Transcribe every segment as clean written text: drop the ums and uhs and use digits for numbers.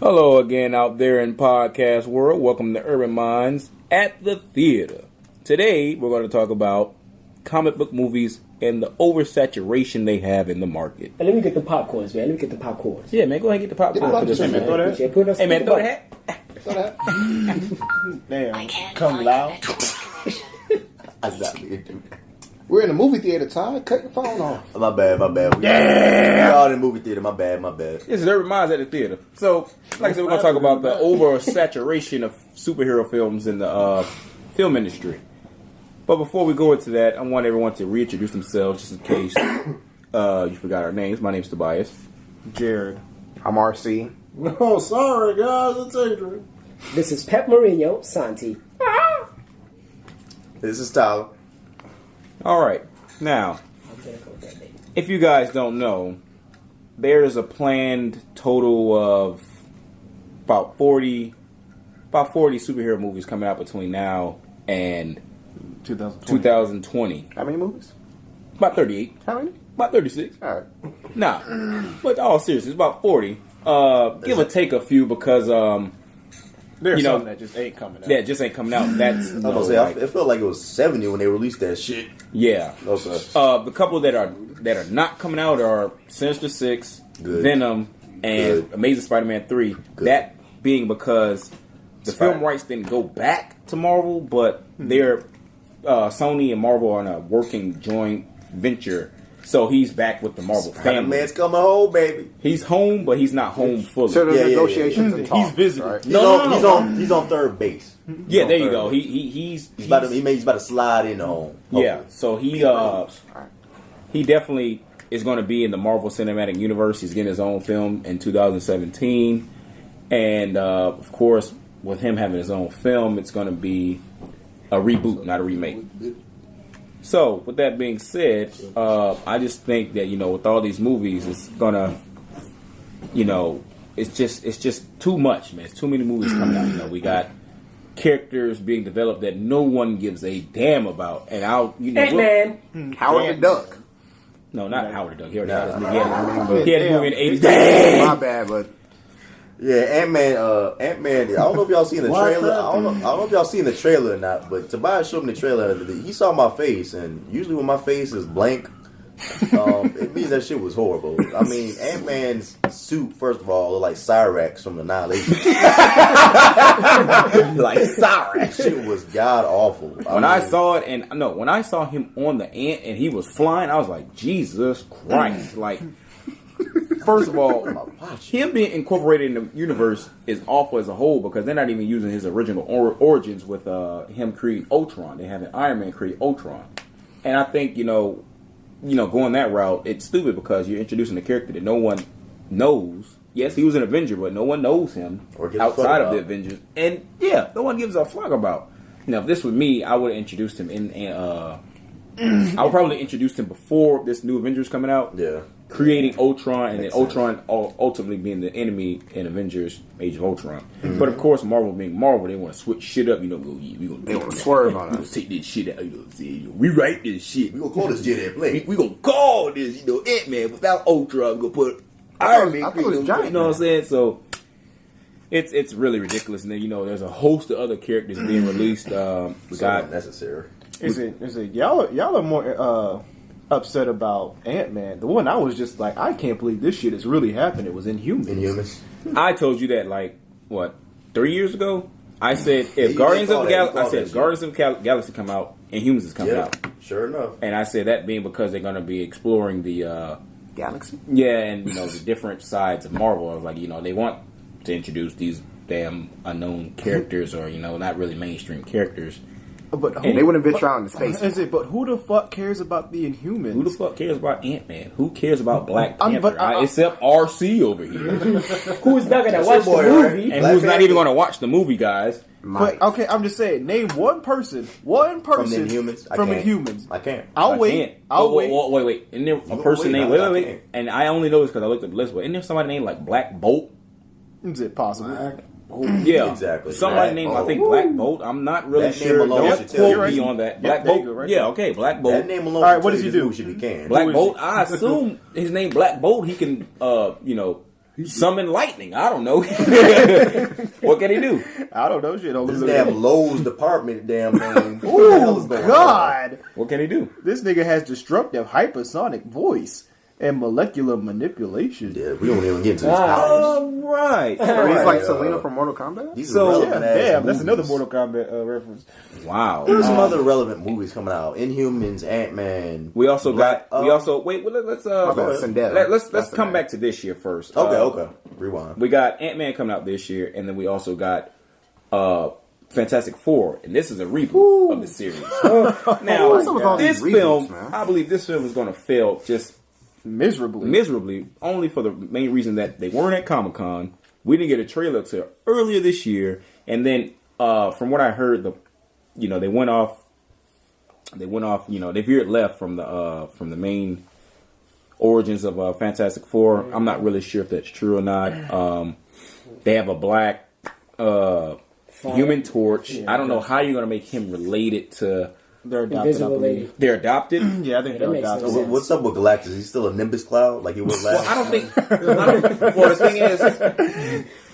Hello again out there in podcast world. Welcome to Urban Mindz at the Theater. Today we're going to talk about comic book movies and the oversaturation they have in the market. And let me get the popcorns, man. Let me get the popcorns. Yeah, man, go ahead and get the popcorn for this, man. Hey, man, throw the hat. Throw that. Damn, come loud. We're in the movie theater, Todd. Cut your phone off. My bad. Yeah. We're all in the movie theater. My bad. This is Urban Mindz at the Theater. So, like I said, we're going to talk about the oversaturation of superhero films in the film industry. But before we go into that, I want everyone to reintroduce themselves just in case you forgot our names. My name's Tobias. Jared. I'm RC. Oh, sorry, guys. It's Adrian. This is Pep Mourinho, Santi. This is Tyler. All right. Now, if you guys don't know, there's a planned total of about 40 superhero movies coming out between now and 2020. How many movies? About 38. How many? About 36. All right. Nah. But all seriously, it's about 40. Give or take a few because There's you know, some that just ain't coming out. that just ain't coming out. That's I was gonna say, it felt like it was 70 when they released that shit. yeah. Okay. The couple that are not coming out are Sinister Six, Good. Venom, and Good. Amazing Spider-Man 3. Good. That being because the film rights didn't go back to Marvel, but they're Sony and Marvel are in a working joint venture. So he's back with the Marvel family. Man's coming home, baby. He's home, but he's not home fully. So there's Yeah. negotiations and talks. He's busy. Right? He's on third base. Yeah, there you third go. base. He's He's about to slide into home. yeah. So he definitely is going to be in the Marvel Cinematic Universe. He's getting his own film in 2017, and of course, with him having his own film, it's going to be a reboot, not a remake. So, with that being said, I just think that with all these movies, it's gonna, it's just too much, man. It's too many movies coming out. We got characters being developed that no one gives a damn about, and Ant-Man. Howard the Duck. No, not Howard the Duck. He already had his movie. He had his movie in the 80s. My bad, but Yeah, Ant-Man. I don't know if y'all seen the trailer. I don't know if y'all seen the trailer or not. But Tobias showed me the trailer. He saw my face, and usually when my face is blank, it means that shit was horrible. I mean, Ant-Man's suit, first of all, looked like Cyrax from Annihilation. Like Cyrax. Shit was god awful. When I saw him on the ant and he was flying, I was like, Jesus Christ! Like, first of all, him being incorporated in the universe is awful as a whole because they're not even using his original origins with him creating Ultron. They have an Iron Man create Ultron, and I think going that route, it's stupid because you're introducing a character that no one knows. Yes, he was an Avenger, but no one knows him outside of the Avengers, and yeah, no one gives a fuck about. If this was me, I would have introduced him I would probably introduce him before this new Avengers coming out. Yeah. Creating Ultron, and then Ultron ultimately being the enemy in Avengers Age of Ultron. Mm-hmm. But of course, Marvel being Marvel, they want to switch shit up. They want to swerve on us. We gonna take this shit out. Rewrite this shit. We gonna call this Jedi play. We gonna call this, Ant-Man without Ultron. We gonna put Iron Man. I thought it was giant. You know what I'm saying? So it's really ridiculous. And then there's a host of other characters being released. We got necessary. Is it y'all are more upset about Ant-Man? The one I was just like, I can't believe this shit is really happening. It was Inhumans. I told you that 3 years ago. I said if Guardians of the Galaxy come out, Inhumans is coming out. Sure enough. And I said that being because they're going to be exploring the Galaxy. Yeah, and the different sides of Marvel. I was like, they want to introduce these damn unknown characters or not really mainstream characters. But they wouldn't venture out into space. But who the fuck cares about the Inhumans? Who the fuck cares about Ant-Man? Who cares about Black Panther? Except RC over here. Who's not going to watch the movie? And who's not even going to watch the movie, guys. But, okay, I'm just saying, name one person from the Inhumans. I can't. I'll wait. Wait. Isn't there a person named... Wait. And I only know this because I looked at the list, but isn't there somebody named like Black Bolt? Is it possible? Yeah, exactly. Somebody named I think Black Bolt. I'm not really sure. Don't quote me on that. Black Bolt. Right yeah, okay, Black Bolt. That name alone. What does he do? Should be canned. Black Bolt. I assume his name Black Bolt. He can, summon lightning. I don't know. What can he do? I don't know shit. This damn Lowe's department damn thing. Oh God! What can he do? This nigga has destructive hypersonic voice and molecular manipulation. Yeah, we don't even get into this powers. All right. So he's like Selena from Mortal Kombat. These So, are relevant ass Damn, movies. that's another Mortal Kombat reference. Wow. There's some other relevant movies coming out. Inhumans, Ant-Man. We also Black- got. We also wait. Well, let's Zendaya. let's That's come the back to this year first. Okay. Rewind. We got Ant-Man coming out this year, and then we also got Fantastic Four, and this is a reboot of the series. Now, What's up with all this these film, reboots, man? I believe this film is going to fail just Miserably. only for the main reason that they weren't at Comic-Con. We didn't get a trailer till earlier this year, and then from what I heard, they went off. They veered left from the main origins of Fantastic Four. I'm not really sure if that's true or not. They have a black Human Torch. Yeah. I don't know how you're going to make him related to. They're adopted, I Invisible believe. Lady. They're adopted. Yeah, I think that they're makes adopted. sense. What's up with Galactus? Is he still a Nimbus cloud like he was last? Well, I don't think. Well, the thing is,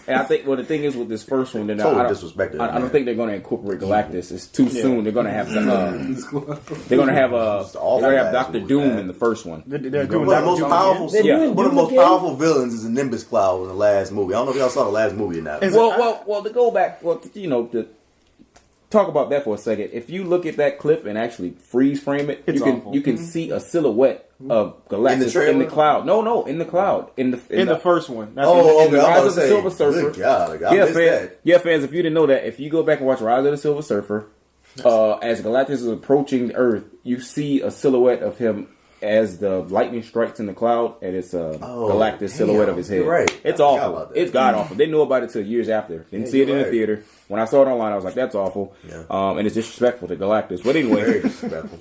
and I think. Well, the thing is with this first one, Totally disrespected, I don't man. think they're going to incorporate Galactus. It's too soon. They're going to have. They're going to have. awful They're going to have ass Doctor movie, Doom man. in the first one. They're One doing of the most Doom powerful, again. They're one of the doing most Doom again? powerful villains is a Nimbus cloud in the last movie. I don't know if y'all saw the last movie or not. Is- Well, to go back, to talk about that for a second. If you look at that clip and actually freeze frame it, It's you can awful. you can see a silhouette of Galactus in the cloud. No, in the cloud. In the first one. That's Oh, in the okay, I'm Rise about of the to say, Silver Surfer. good God, I yeah, missed fans. that. Yeah, fans. If you didn't know that, if you go back and watch Rise of the Silver Surfer, as Galactus is approaching Earth, you see a silhouette of him as the lightning strikes in the cloud, and it's a Galactus silhouette of his head. you're right. It's I forgot awful. about that. It's god awful. They knew about it till years after. Didn't see it in you're the right. theater. When I saw it online, I was like, "That's awful," Yeah. and it's disrespectful to Galactus. But Very anyway, disrespectful.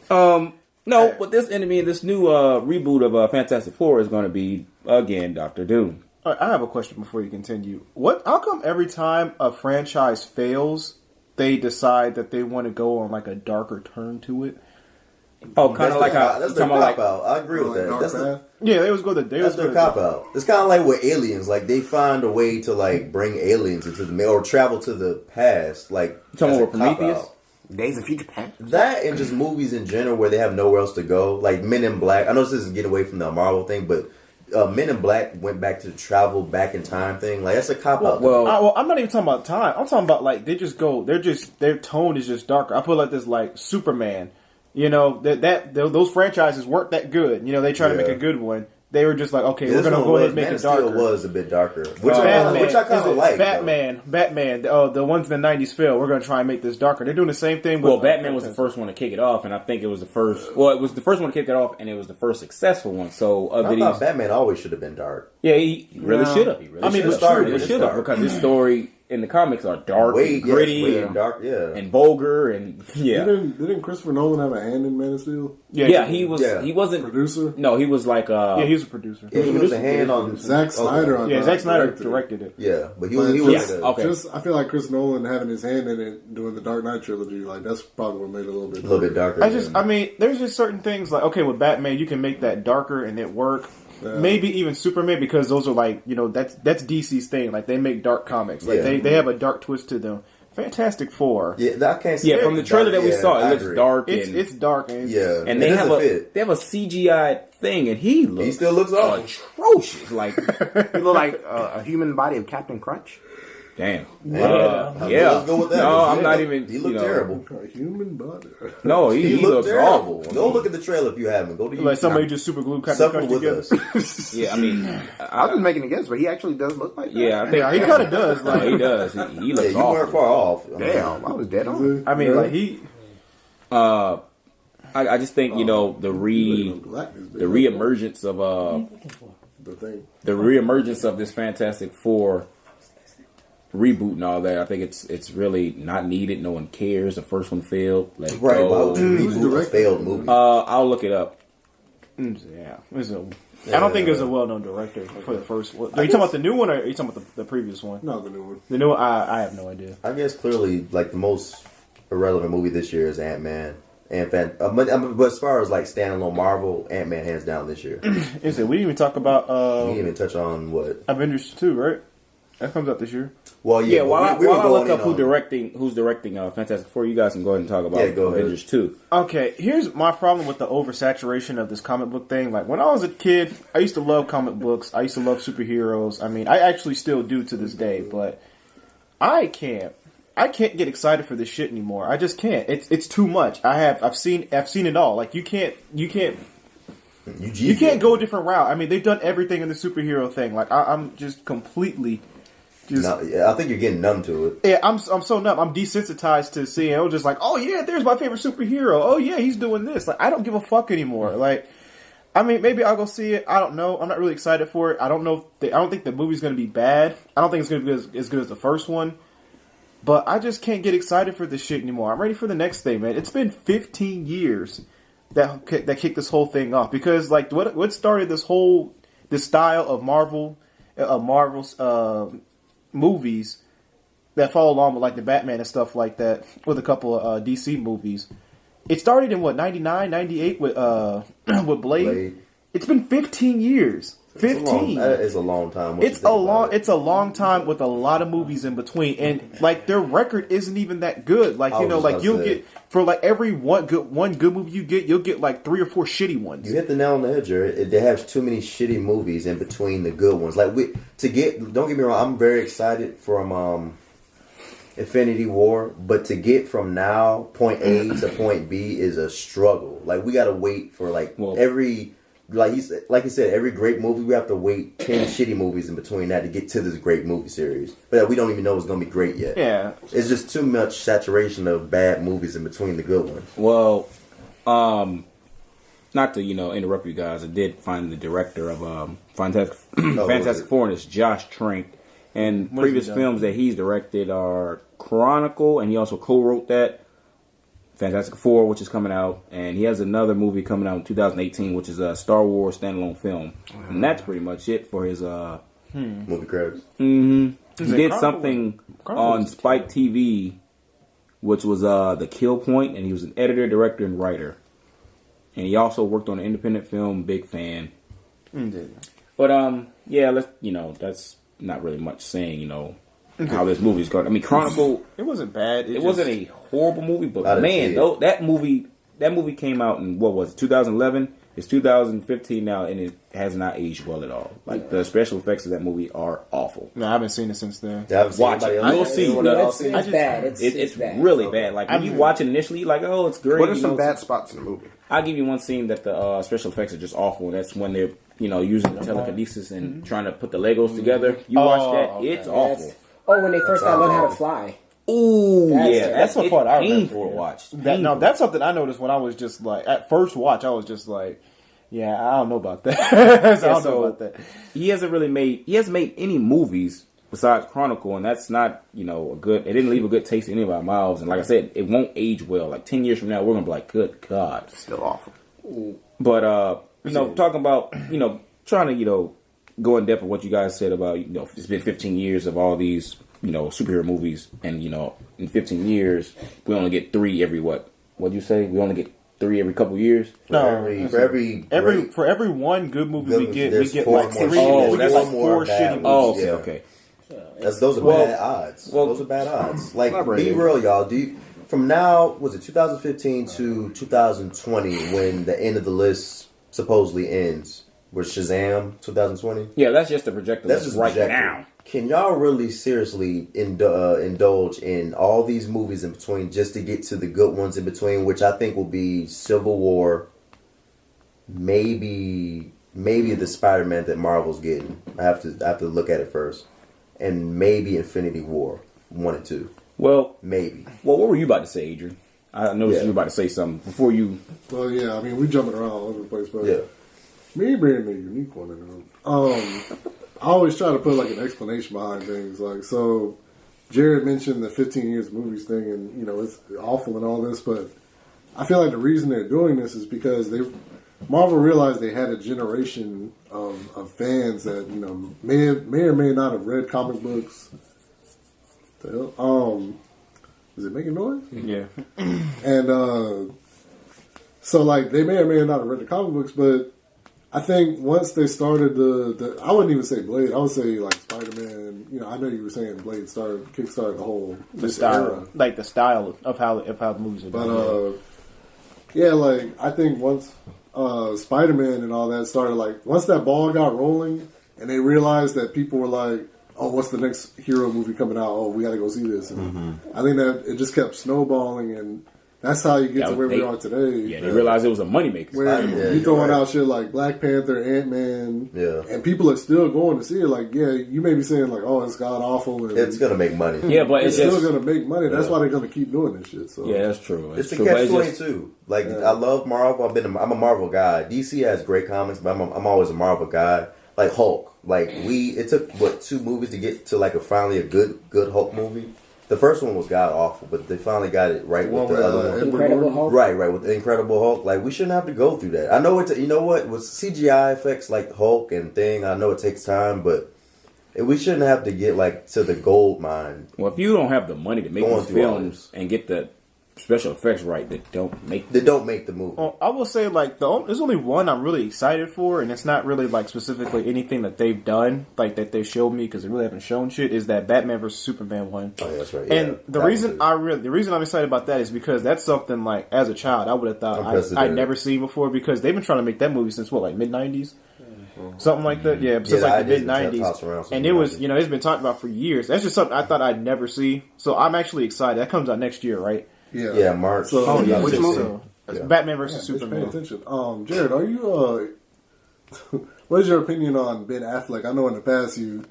no. But this enemy, this new reboot of Fantastic Four is going to be again Doctor Doom. All right, I have a question before you continue. How come every time a franchise fails, they decide that they want to go on like a darker turn to it? Oh, kind of like how that's you their talking about cop out. I agree with that. That's the, Yeah, they always go the that's their cop out. It's kind of like with aliens. Like they find a way to like bring aliens into the or travel to the past. Like talking as a about Prometheus? cop-out. Days of Future Past. That and just movies in general where they have nowhere else to go. Like Men in Black. I know this is getting away from the Marvel thing, but Men in Black went back to the travel back in time thing. Like that's a cop out. Well, I'm not even talking about time. I'm talking about like their tone is just darker. I put it like this, like Superman. You know those franchises weren't that good. You know they tried to make a good one. They were just like, okay, we're gonna go ahead and make Man it of Steel darker. was a bit darker, which Batman, I kind of like. Batman. The ones in the '90s failed. We're gonna try and make this darker. They're doing the same thing. Well, with Batman was the first one to kick it off, and I think it was the first. Well, it was the first one to kick it off, and it was the first successful one. So, I thought Batman always should have been dark. yeah, he really No. should have. He really I mean, should it's have. true. Really It's should have dark. because his story in the comics are dark, and gritty, way and dark. Yeah, and vulgar, and yeah, Didn't Christopher Nolan have a hand in Man of Steel? yeah. He was. Yeah. He wasn't. Producer? No, he was like. Yeah, he was a producer. he was a hand on Zack Snyder on Yeah, that Zack Snyder directed it. directed it. Yeah, but he But was. just- okay. Just, I feel like Chris Nolan having his hand in it, doing the Dark Knight trilogy, like that's probably what made it a little bit darker. I mean, there's just certain things like, okay, with Batman, you can make that darker and it work. Yeah. Maybe even Superman, because those are like, that's DC's thing. Like they make dark comics. Like Yeah. they have a dark twist to them. Fantastic Four. Yeah, I can't see. Yeah, from the trailer that we saw, it looks dark. It's dark and Yeah, and it they have doesn't a fit. CGI thing, and he looks. He still looks awful. atrocious. Like, He looked like a human body of Captain Crunch. damn. Yeah, yeah. Let's go with that. No, I'm Yeah. not even. He looked you know, terrible. A human body. No, he He looked looks terrible. awful. Go look at the trailer if you haven't. Go to like YouTube. somebody just super glued Captain Suffer Crunch with together. us. Yeah, I mean, I was just making a guess, but he actually does look like that. yeah, I think Yeah, he kind of does. no, Like, he does. He Yeah, looks you weren't awful. far off. I mean, Damn, I was dead on. I mean, like he. I just think the reemergence of The thing. the reemergence of this Fantastic Four reboot and all that. I think it's really not needed. No one cares. The first one failed. Let it Right, go. why would you Who's reboot a directing failed it? movie? I'll look it up. Yeah, I don't think there's a well-known director for the first one. Are you talking about the new one, or are you talking about the previous one? No, the new one. The new one, I have no idea. I guess clearly, like the most irrelevant movie this year is Ant-Man, But as far as like standalone Marvel, Ant-Man hands down this year. Is it? We didn't even talk about We didn't even touch on what Avengers 2, right? That comes out this year. Well, Yeah, but while we were I going look up in who's directing Fantastic Four, you guys can go ahead and talk about go ahead. Avengers 2. Okay, here's my problem with the oversaturation of this comic book thing. Like, when I was a kid, I used to love comic books. I used to love superheroes. I mean, I actually still do to this day, but I can't get excited for this shit anymore. I just can't. It's too much. I've seen it all. Like, you can't go a different route. I mean, they've done everything in the superhero thing. Like, I'm just completely I think you're getting numb to it. Yeah, I'm so numb. I'm desensitized to seeing. I'm just like, oh yeah, there's my favorite superhero. Oh yeah, he's doing this. Like, I don't give a fuck anymore. Like, I mean, maybe I'll go see it. I don't know. I'm not really excited for it. I don't know. I don't think the movie's going to be bad. I don't think it's going to be as good as the first one. But I just can't get excited for this shit anymore. I'm ready for the next thing, man. It's been 15 years that kicked this whole thing off. Because like what started this style of Marvel's movies that follow along with like the Batman and stuff like that, with a couple of DC movies. It started in 99, 98 with Blade. It's been 15 years. 15. That is a long time. It's a long time with a lot of movies in between, and like their record isn't even that good. Like, you know, like you'll get for like every one good movie you'll get like 3 or 4 shitty ones. You hit the nail on the head, Jared. They have too many shitty movies in between the good ones. Like don't get me wrong, I'm very excited from Infinity War, but to get from now point A to point B is a struggle. Like, we gotta wait for every great movie, we have to wait 10 shitty movies in between that to get to this great movie series. But we don't even know it's going to be great yet. Yeah. It's just too much saturation of bad movies in between the good ones. Well, not to, interrupt you guys, I did find the director of Fantastic Four, and it's Josh Trank. And previous films that he's directed are Chronicle, and he also co-wrote that. Fantastic Four, which is coming out, and he has another movie coming out in 2018, which is a Star Wars standalone film, and that's pretty much it for his movie credits. Mm-hmm. He did something on Spike TV, which was The Kill Point, and he was an editor, director, and writer, and he also worked on an independent film. Big fan. But that's not really much saying, how this movie's going. I mean, Chronicle. It wasn't bad. It wasn't a horrible movie, but man, that movie came out in, what was it, 2011? It's 2015 now, and it has not aged well at all. Like, the special effects of that movie are awful. No, I haven't seen it since then. Watch it. You'll see. It's bad. It's bad. Really bad. Like, when you watch it initially, you're like, oh, it's great. What are some bad spots in the movie? I'll give you one scene that the special effects are just awful, and that's when they're, using the telekinesis and trying to put the Legos together. You watch that, okay. It's awful. When they first got to learn how to fly. Ooh, that's the part I painful to watch. That's something I noticed when I was just like, at first watch, I was just like, yeah, I don't know about that. He hasn't made any movies besides Chronicle, and that's not, a good, it didn't leave a good taste in any of our mouths. And like I said, it won't age well. Like 10 years from now, we're going to be like, good God. Still awful. But, talking about, trying to, go in depth of what you guys said about, it's been 15 years of all these, superhero movies, and, in 15 years, we only get 3 every what? What'd you say? We only get 3 every couple years? For every one good movie we get like 3. That's like 4 shitty movies. Oh, okay. Those are bad odds. Those are bad odds. Like, be real, y'all. From now, was it 2015 to 2020 when the end of the list supposedly ends? Was Shazam 2020? Yeah, that's just the projector. That's just right now. Can y'all really seriously indulge in all these movies in between just to get to the good ones in between, which I think will be Civil War, maybe the Spider-Man that Marvel's getting. I have to look at it first, and maybe Infinity War 1 and 2. Well, maybe. Well, what were you about to say, Adrian? I noticed you were about to say something before you. Well, yeah. I mean, we jumping around all over the place, but yeah. Me being the unique one in the room, I always try to put like an explanation behind things. Like, so Jared mentioned the 15 years movies thing, and it's awful and all this, but I feel like the reason they're doing this is because Marvel realized they had a generation of fans that may or may not have read comic books. Is it making noise? Yeah. And So like they may or may not have read the comic books, but I think once they started the I wouldn't even say Blade. I would say like Spider-Man. You know, I know you were saying Blade kickstarted the whole style, era. like the style of how the movies are done. But yeah, like I think once Spider-Man and all that started, like once that ball got rolling, and they realized that people were like, "Oh, what's the next hero movie coming out? Oh, we got to go see this." And I think that it just kept snowballing, and that's how you get to where we are today. Yeah, they realized it was a moneymaker. Where you throwing out shit like Black Panther, Ant-Man, and people are still going to see it. Like, yeah, you may be saying like, "Oh, it's god awful," and it's gonna make money. Yeah, but it's still gonna make money. That's why they're gonna keep doing this shit. So yeah, that's true. It's the catch-22. Like, I love Marvel. I'm a Marvel guy. DC has great comics, but I'm always a Marvel guy. Like Hulk. Like it took 2 movies to get to like finally a good Hulk movie. The first one was god awful, but they finally got it right with the other one. Incredible Hulk. Right, with the Incredible Hulk. Like, we shouldn't have to go through that. I know you know what, with CGI effects like Hulk and Thing, I know it takes time, but we shouldn't have to get like to the gold mine. Well, if you don't have the money to make these films and get the special effects right, that don't make the movie. Well, I will say like there's only one I'm really excited for, and it's not really like specifically anything that they've done, like that they showed me, because they really haven't shown shit. Is that Batman vs Superman one? Oh, yeah, that's right. And the reason I'm excited about that is because that's something like as a child I would have thought I'd never seen before, because they've been trying to make that movie since what, like mid-90s. Something like that, since like the mid-90s, and it was, it's been talked about for years. That's just something I thought I'd never see, so I'm actually excited. That comes out next year, right? Yeah, March. So, which movie? Batman vs Superman. Pay attention. Jared, are you? What is your opinion on Ben Affleck? I know in the past you,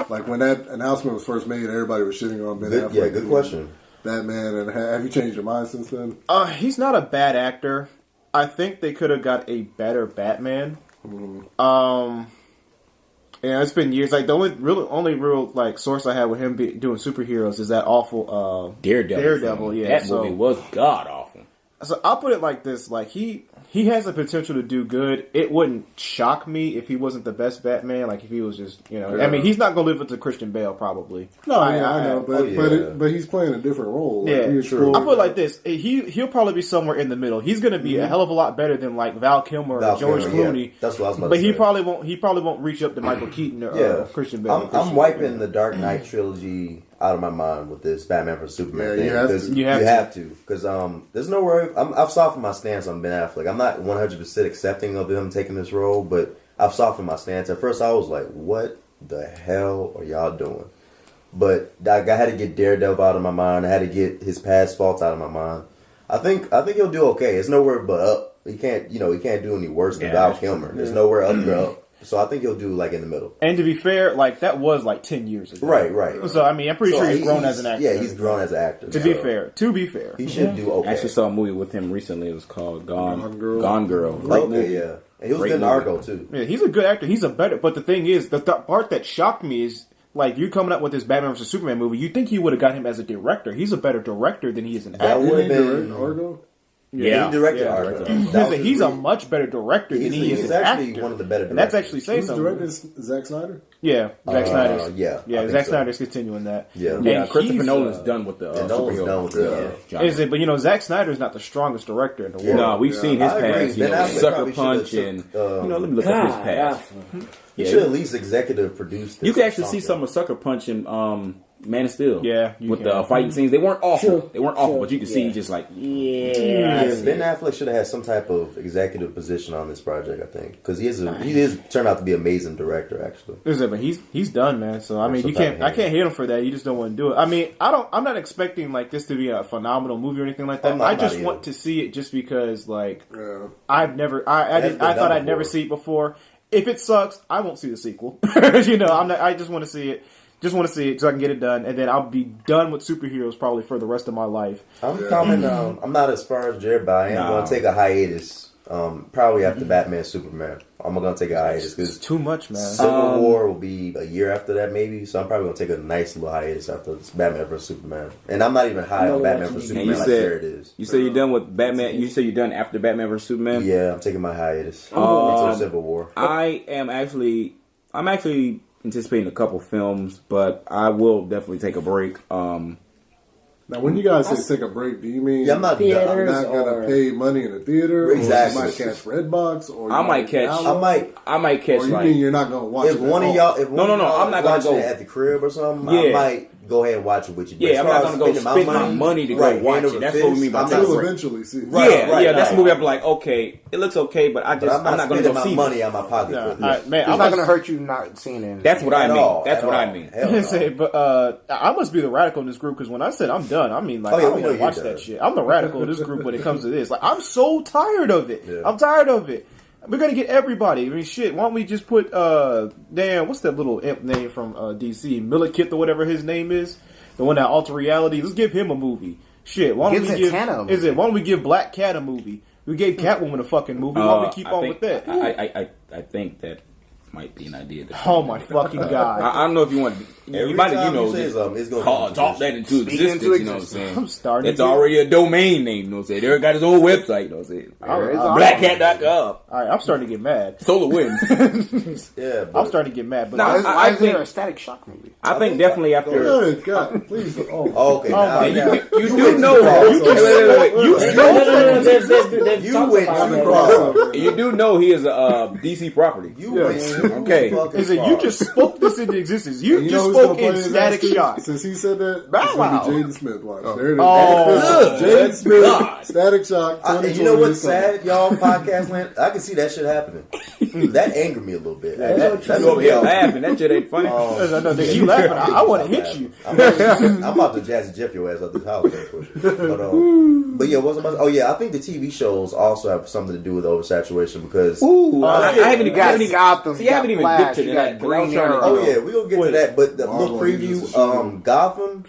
like when that announcement was first made, everybody was shitting on Ben Affleck. Yeah, good question. Batman, and have you changed your mind since then? He's not a bad actor. I think they could have got a better Batman. Yeah, it's been years. Like the only real like source I had with him doing superheroes is that awful Daredevil. Yeah, that movie was god awful. So I'll put it like this: like he has the potential to do good. It wouldn't shock me if he wasn't the best Batman. Like if he was just, I mean, he's not gonna live up to Christian Bale probably. No, I know, but he's playing a different role. Yeah, true. I'll put it like this: he'll probably be somewhere in the middle. He's gonna be a hell of a lot better than like Val Kilmer or George Clooney. Yeah. That's what I was about to say. He probably won't reach up to Michael Keaton or Christian Bale. I'm wiping the Dark Knight trilogy out of my mind with this Batman vs Superman thing. You have to because there's no way I've softened my stance on Ben Affleck. I'm not 100% accepting of him taking this role, but I've softened my stance. At first, I was like, "What the hell are y'all doing?" But I had to get Daredevil out of my mind. I had to get his past faults out of my mind. I think he'll do okay. It's nowhere but up. He can't do any worse than Val Kilmer. There's nowhere up or up. So I think he'll do like in the middle. And to be fair, like that was like 10 years ago. Right. So I mean, I'm pretty sure he's grown as an actor. Yeah, he's grown as an actor. To be fair, he should do okay. I actually saw a movie with him recently. It was called Gone Girl. Great movie. Yeah. And he was good in Argo too. Yeah, he's a good actor. He's a better. But the thing is, the part that shocked me is like you coming up with this Batman vs Superman movie. You think you would have got him as a director? He's a better director than he is an actor. That would have been Argo. Yeah, he directed Argo. He's a much better director than he is an actor. He's actually one of the better directors. And that's actually saying something. Who's directed? Zack Snyder? Yeah, Zack Snyder's. Yeah, Zack Snyder's continuing that. Yeah, Christopher Nolan's done with the superhero. Is it? But Zack Snyder's not the strongest director in the world. No, we've seen his past. Sucker Punch and let me look up his past. He should at least executive produce this. You can actually see some of Sucker Punch and Man of Steel. Yeah, with the fighting scenes, they weren't awful. But you can see just like Ben Affleck should have had some type of executive position on this project. I think because he is turned out to be an amazing director. Actually, but he's done, man. So I mean, I can't hate him for that. You just don't want to do it. I mean, I'm not expecting like this to be a phenomenal movie or anything like that. I just want to see it just because like I thought I'd never see it before. If it sucks, I won't see the sequel. I just want to see it. Just want to see it so I can get it done, and then I'll be done with superheroes probably for the rest of my life. I'm not as far as Jared, but I am going to take a hiatus. Probably after Batman Superman, I'm going to take a hiatus because it's too much, man. Civil War will be a year after that, maybe. So I'm probably going to take a nice little hiatus after Batman vs Superman. And I'm not even high on Batman vs Superman like Jared is. You say you're done with Batman? You say you're done after Batman vs Superman? Yeah, I'm taking my hiatus until Civil War. I'm actually anticipating a couple films, but I will definitely take a break. Now, when you guys say take a break, do you mean I'm not going to pay money in the theater? Exactly. Or you might catch Redbox? Or I might catch. I might catch. Or you like, mean you're not going to watch it? If one of y'all, no, I'm not going to go at the crib or something. I might go ahead and watch it with you. Yeah, I'm not going to go spend my money to go watch it. That's what we mean by that. You'll eventually see it. Yeah, that's a movie I'm like, okay, it looks okay, but I'm not going to go see money out of my pocket. Man, it's not going to hurt you not seeing it. That's what I mean. That's what I mean. But I must be the radical in this group because when I said I'm done, I mean like I don't want to watch that shit. I'm the radical in this group when it comes to this. Like I'm so tired of it. I'm tired of it. We're gonna get everybody. I mean, shit. Why don't we just put what's that little imp name from DC, Millikith or whatever his name is, the one that alter reality. Let's give him a movie. Shit. Why don't we give Black Cat a movie? We gave Catwoman a fucking movie. Why don't we keep on with that? I think that might be an idea. Oh my fucking god! I don't know if you want. You might, it's going to talk that into existence. You know what I'm saying? I'm starting. It's already a domain name. You know what I'm saying? They already got his own website. You know what I'm saying? Blackcat.gov. All right, I'm starting to get mad. Solar Winds. Yeah, I'm starting to get mad. But why is there a Static Shock movie? I think definitely after. God, please. Okay. You do know. You do know he is a DC property. Okay. You just spoke this into existence. You just spoke in Static Shock. Since he said that, Bow Wow. Jaden Smith. Watch. There it is. Jaden Smith. Static Shock. You know what's sad, y'all? Podcast land. I can see that shit happening. That angered me a little bit. That's over here laughing. That shit ain't funny. You laughing? I want to hit you. I'm about to Jazzy Jeff your ass out this house. But yeah, what's about? Oh yeah, I think the TV shows also have something to do with oversaturation because I haven't even got Gotham. You haven't even dipped to that. Green Arrow. Oh yeah, we gonna get to that. But the little preview, Gotham.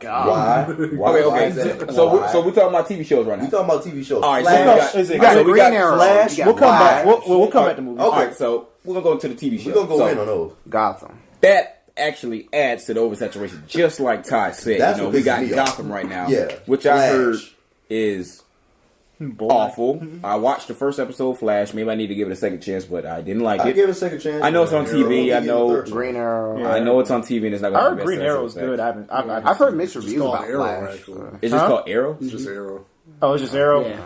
Why? Okay. So we're talking about TV shows right now. We talking about TV shows. All right. You got Green Arrow. Flash. We'll come back. We'll come back to movies. Okay. All right. So we're gonna go into the TV show. We're gonna go in on those. Gotham. That actually adds to the oversaturation, just like Ty said. That's we got Gotham right now, which Flash. I heard is awful. I watched the first episode of Flash. Maybe I need to give it a second chance, but I didn't like it. I give it a second chance. I know it's on TV. I know Green Arrow. I know it's on TV, and it's not. I heard Green Arrow is good. I've heard mixed reviews about Arrow, Flash. It's just called Arrow. It's just Arrow. Oh, it's just Arrow. Yeah.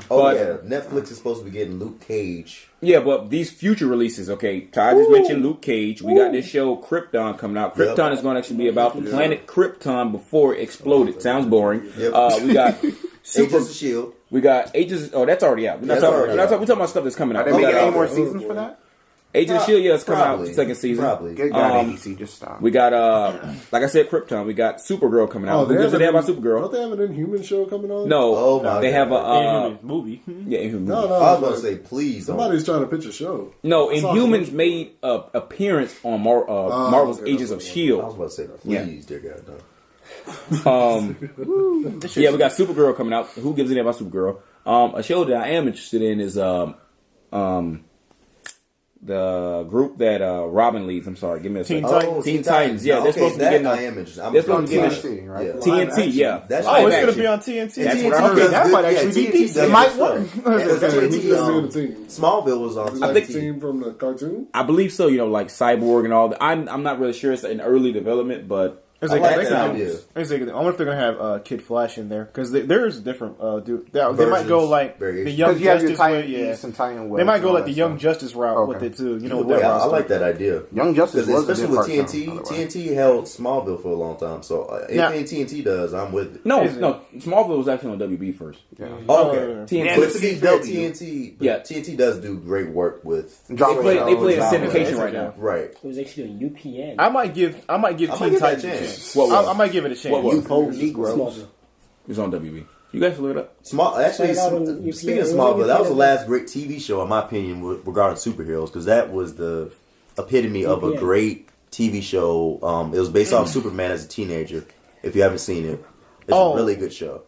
Netflix is supposed to be getting Luke Cage. Yeah, but these future releases, okay, Ty just mentioned Luke Cage. We got this show Krypton coming out. Krypton is going to actually be about the planet Krypton before it exploded. Sounds boring. We got Agents of S.H.I.E.L.D. We got Agents. Oh, that's already out. We're talking about stuff that's coming out. Are they making any more seasons for that? Agents of S.H.I.E.L.D. it's coming out second season. Probably. Good God, ABC, just stop. We got, like I said, Krypton. We got Supergirl coming out. Who gives a damn about Supergirl? Don't they have an Inhuman show coming on? No, they have a Inhuman movie. Yeah, Inhuman. No, movie. I was going to say, please. Somebody's trying to pitch a show. No, Inhumans made an appearance on Marvel's Agents of S.H.I.E.L.D. I was about to say, please, dear God, no. Yeah, we got Supergirl coming out. Who gives a damn about Supergirl? A show that I am interested in is the group that Robin leads. I'm sorry, give me a second. Teen Titans. Yeah, they're supposed to be getting. I am interested. They're supposed to be TNT, right? TNT. Yeah. That's Oh, it's going to be on TNT. That's what I heard. That might actually be decent. It might work. Smallville was on. I think the team from the cartoon. I believe so. Like Cyborg and all that. I'm not really sure. It's in early development, but. I wonder if they're gonna have Kid Flash in there because there's different dude. They might go like the Young Justice way. Yeah, they might go like the Young Justice route with it too. I like that idea. Young Justice, especially with TNT. TNT held Smallville for a long time, so anything TNT does, I'm with it. No, Smallville was actually on WB first. Yeah. Okay. TNT. Yeah, TNT does do great work with. They play in syndication right now. Right. It was actually on UPN. I might give Teen Titans a chance. I might give it a chance. What was Negroes. Smallville. It's on WB. You guys look it up. Speaking of Smallville, that was the last great TV show, in my opinion, regarding superheroes, because that was the epitome of a great TV show. It was based off Superman as a teenager. If you haven't seen it, it's a really good show.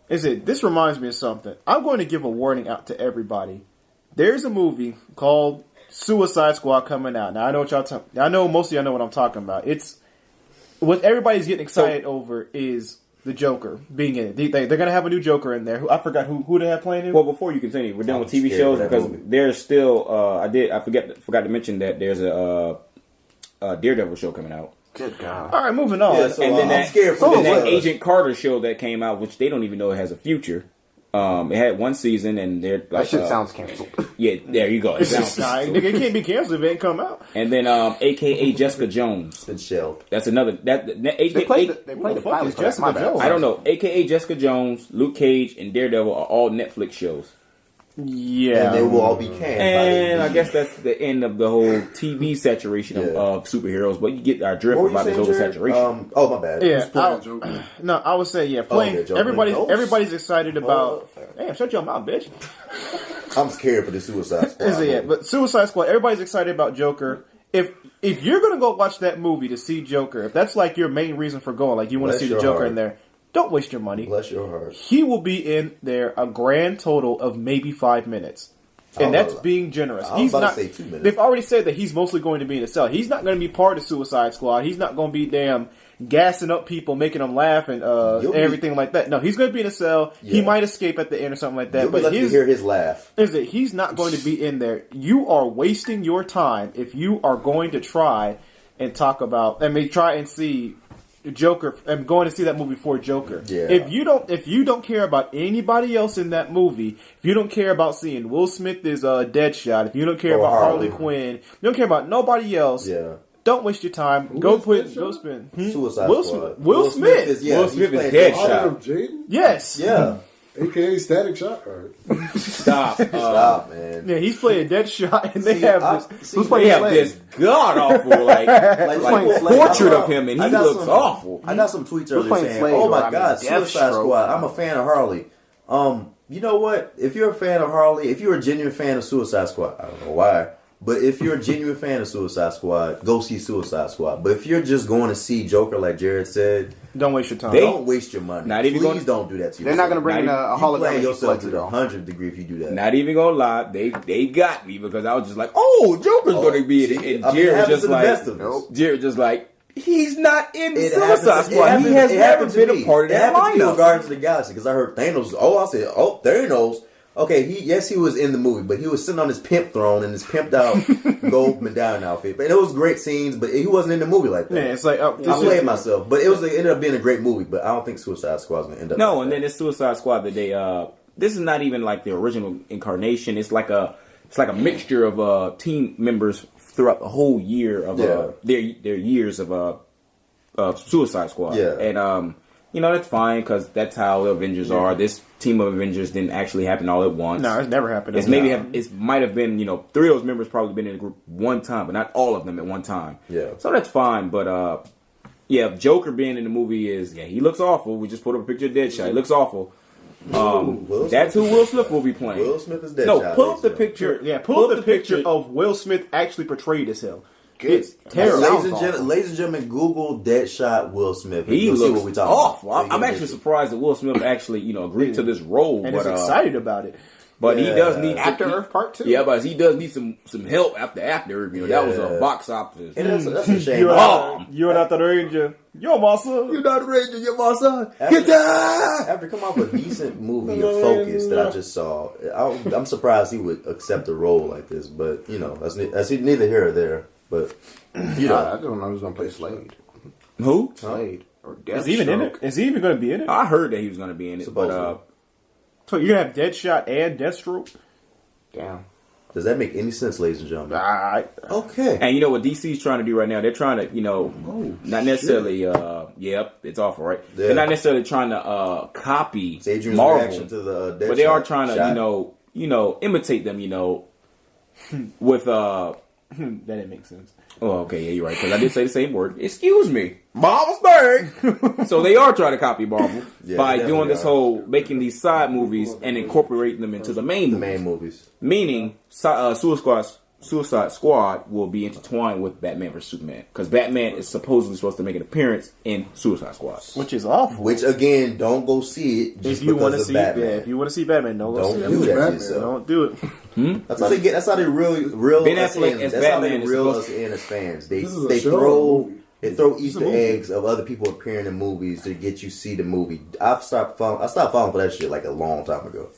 This reminds me of something. I'm going to give a warning out to everybody. There's a movie called Suicide Squad coming out. Now I know what I know most of y'all know what I'm talking about. It's what everybody's getting excited over is the Joker being in it. They're going to have a new Joker in there. I forgot who they have playing him. Well, before you continue, we're done with TV shows because there's still. I forgot to mention that there's a Daredevil show coming out. Good God. All right, moving on. Yeah, so And then I'm scared for then that this. Agent Carter show that came out, which they don't even know it has a future. It had one season, and they're like, That shit sounds canceled. yeah, there you go. It It's sounds just, nigga, it can't be canceled if it ain't come out. And then, AKA Jessica Jones. It's been shelved. That's another. They played the fuck pilot is for that. My Jessica bad. Jones? I don't know. AKA Jessica Jones, Luke Cage, and Daredevil are all Netflix shows. Yeah. And they will all be canned. And by I the guess that's the end of the whole TV saturation of superheroes. But you get our drift What were you about this saying, Jared? oversaturation. Oh, my bad. Yeah, playing Joker? no, I would say playing. yeah, Joker. Everybody's excited about. Well, Damn, shut your mouth, bitch. I'm scared for the Suicide Squad. Is it? Yeah, but Suicide Squad. Everybody's excited about Joker. If you're gonna go watch that movie to see Joker, if that's like your main reason for going, like you want to Bless see the your Joker heart. in there, don't waste your money. Bless your heart. He will be in there a grand total of maybe 5 minutes. And that's being generous. I was He's about to not. say 2 minutes. They've already said that he's mostly going to be in the cell. He's not going to be part of Suicide Squad. He's not going to be damn gassing up people, making them laugh, and everything like that. No, he's going to be in a cell. Yeah. He might escape at the end or something like that. You'll be But lucky to hear his laugh. he's not going to be in there. You are wasting your time if you are going to try and talk about. Try and see Joker. I'm going to see that movie for Joker. Yeah. If you don't care about anybody else in that movie, if you don't care about seeing Will Smith as Deadshot, if you don't care Or about Harley Harley. Quinn, you don't care about nobody else. Yeah. Don't waste your time. Who Go is spend. Deadshot? Suicide Will Squad. Smith. Will Smith. Is, Will he's Smith is playing dead Deadshot. shot. Out of Jaden? Yes. Yeah. AKA Static Shot. All right. Stop. Stop, man. Yeah, he's playing Deadshot, and they See, have I- this. see, They have this god awful like playing Slade. portrait of him, and I he got looks some- awful. I got some tweets earlier playing saying, Slade, "Oh or, my I mean, God, Suicide Deathstroke. Squad! I'm a fan of Harley." You know what? If you're a fan of Harley, if you're a genuine fan of Suicide Squad, I don't know why, but if you're a genuine fan of Suicide Squad, go see Suicide Squad. But if you're just going to see Joker, like Jared said, Don't waste your time. don't waste your money. Not even Please gonna- don't do that to yourself. They're not going to bring in Not a You playing holographic yourself to Ledger, the though. 100th degree if you do that. Not even gonna lie, they got me because I was just like, "Oh, Joker's gonna be in it," and I mean, it Jared happens just to the like, best of us. Jared just like, he's not in It Suicide happens- Squad. He has it never happened to been me. a part of It that happened to me with lineup. Guardians of the Galaxy because I heard Thanos. Thanos. Okay, he was in the movie, but he was sitting on his pimp throne in his pimped out gold medallion outfit. But it was great scenes, but he wasn't in the movie like that. Yeah, it's like I played myself, but it ended up being a great movie. But I don't think Suicide Squad is going to end up. No, like and that. then this Suicide Squad that they this is not even like the original incarnation. It's like a mixture of team members throughout the whole year of their years of Suicide Squad. Yeah. And that's fine because that's how the Avengers are. This team of Avengers didn't actually happen all at once. No, it's never happened. It might have been, 3 of those members probably been in the group one time, but not all of them at one time. Yeah. So that's fine, but Joker being in the movie he looks awful. We just put up a picture of Deadshot. He looks awful. Will That's who Will Smith will be playing. Will Smith is Deadshot. No, pull up the picture. Yeah, pull up the picture of Will Smith actually portrayed as him. It's terrible. Ladies and gentlemen, Google Deadshot Will Smith. He You'll see looks what we talking awful. about. I'm actually surprised that Will Smith actually, agreed to this role. And but, is excited about it. But he does need After Earth Part 2? Yeah, but he does need some help after Earth. That was a box office. And that's a shame. You're not the Ranger. You're my son. You're not a Ranger. You're my son. After- Get down. After coming off a decent movie of Focus that I just saw, I'm surprised he would accept a role like this. But that's neither here or there. But I don't know who's going to play Slade. Who? Slade. Or Is he even in it? Is he even going to be in it? I heard that he was going to be in it, Supposedly. So you're going to have Deadshot and Deathstroke? Damn. does that make any sense, ladies and gentlemen? Okay. And you know what DC's trying to do right now? They're trying to, not necessarily, it's awful, right? Yeah. They're not necessarily trying to copy It's Adrian's Marvel, reaction to the but they are Deadshot trying to, shot. imitate them, with That didn't make sense. Oh, okay, yeah, you're right. Because I did say the same word. Excuse me, Marvel's thing. So they are trying to copy Marvel by they doing this are. whole making these side movies and incorporating them into the main movies. Meaning, Suicide Squad will be intertwined with Batman vs Superman because Batman is supposedly supposed to make an appearance in Suicide Squad. Which is awful. Which again, don't go see it just If you want to because see, of Batman. if you want to see Batman, don't go see Don't it. do that to Batman. yourself. Don't do it. That's how they get. That's how they real Ben us Affleck in. as That's how Batman they is reel supposed us in as fans. They This is a they show or a throw movie? they throw It's a Easter movie. eggs of other people appearing in movies to get you see the movie. I stopped following for that shit like a long time ago.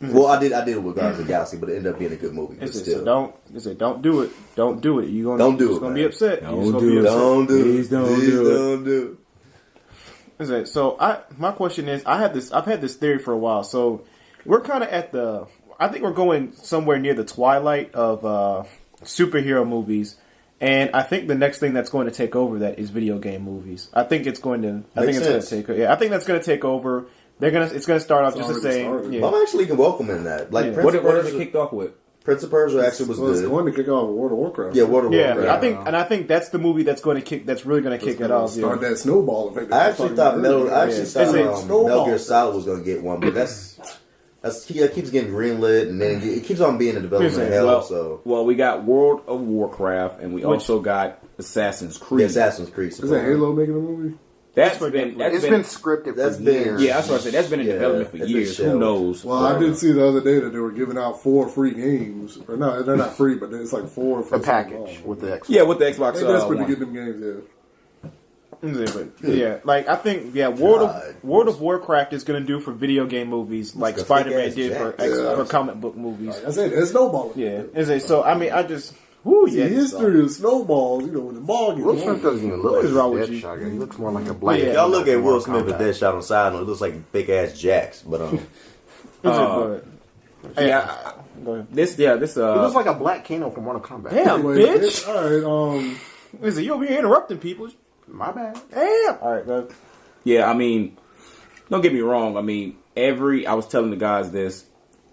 Well, I did it with Guardians of the Galaxy, but it ended up being a good movie. But still, So don't do it. Don't do it. You're Don't do it, gonna man. be upset. Don't do it. Please don't do it. So my question is, I've had this theory for a while. So we're kind of at I think we're going somewhere near the twilight of superhero movies, and I think the next thing that's going to take over that is video game movies. I think it's going to. I think that's going to take over. It's going to start off just the same. Yeah. I'm actually welcoming that. Like, What is it kicked off with? Prince of Persia actually was good. It's going to kick off with World of Warcraft. Yeah, World of Warcraft. I think that's the movie that's going to kick. That's really going to kick it off. Start that snowball effect. I actually thought Metal Gear Solid was going to get one, but it keeps getting greenlit, and then it keeps on being in development hell. Well, we got World of Warcraft, and we also got Assassin's Creed. Yeah, Assassin's Creed. Is that Halo making a movie? It's been scripted for years. Yeah, that's what I said. That's been in development for years. Who knows? Well, I did see the other day that they were giving out 4 free games. Or no, they're not free, but it's like 4 for a package with the Xbox. Yeah, with the Xbox. They desperate to get them games. Like I think World of Warcraft is going to do for video game movies like Spider-Man did for comic book movies. Like I said, it's snowballing. Yeah, so I mean, I just history of snowballs. You know, when the ball gets Will Smith doesn't even look like Deadshot. He looks more like a black. If y'all look at Will Smith with Deadshot on the side, it looks like big ass jacks. But Go ahead. This He looks like a black Kano from Mortal Kombat. Damn, bitch. All right, Listen, you over here interrupting people. My bad. Damn. All right, go ahead. Yeah, I mean, don't get me wrong. I mean, I was telling the guys this,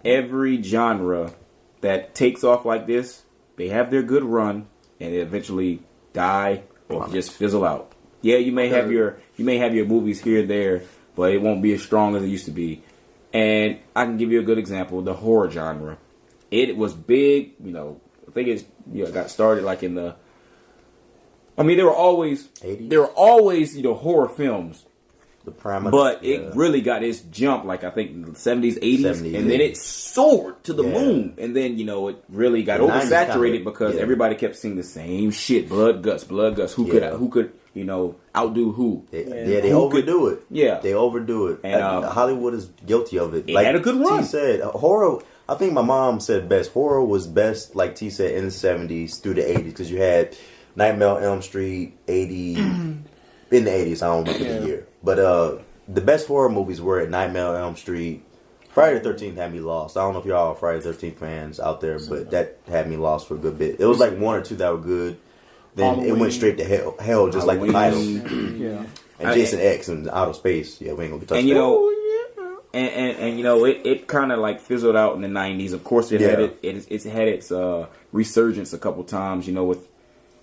every genre that takes off like this, they have their good run and they eventually die or just fizzle out. Yeah, you may have your movies here and there, but it won't be as strong as it used to be. And I can give you a good example, the horror genre. It was big, I think it got started like in the there were always 80s? horror films. The prime, but it really got its jump, like I think in the 70s, 80s, and then it soared to the moon. And then, it really got oversaturated because everybody kept seeing the same shit. Blood, guts. Who could outdo who? They overdo it. Yeah. They overdo it. And Hollywood is guilty of it. It had a good run. T said, horror, I think my mom said best. Horror was best, like T said, in the 70s through the 80s, because you had Nightmare on Elm Street, 80, in the 80s, I don't remember the year. But the best horror movies were at Nightmare on Elm Street. Friday the 13th had me lost. I don't know if y'all are Friday the 13th fans out there, but that had me lost for a good bit. It was like 1 or 2 that were good. Then Halloween. It went straight to hell just like the title. Yeah. And Jason X and outer space. Yeah, we ain't gonna be touching that. It kind of like fizzled out in the 90s. Of course, it's had its resurgence a couple times. With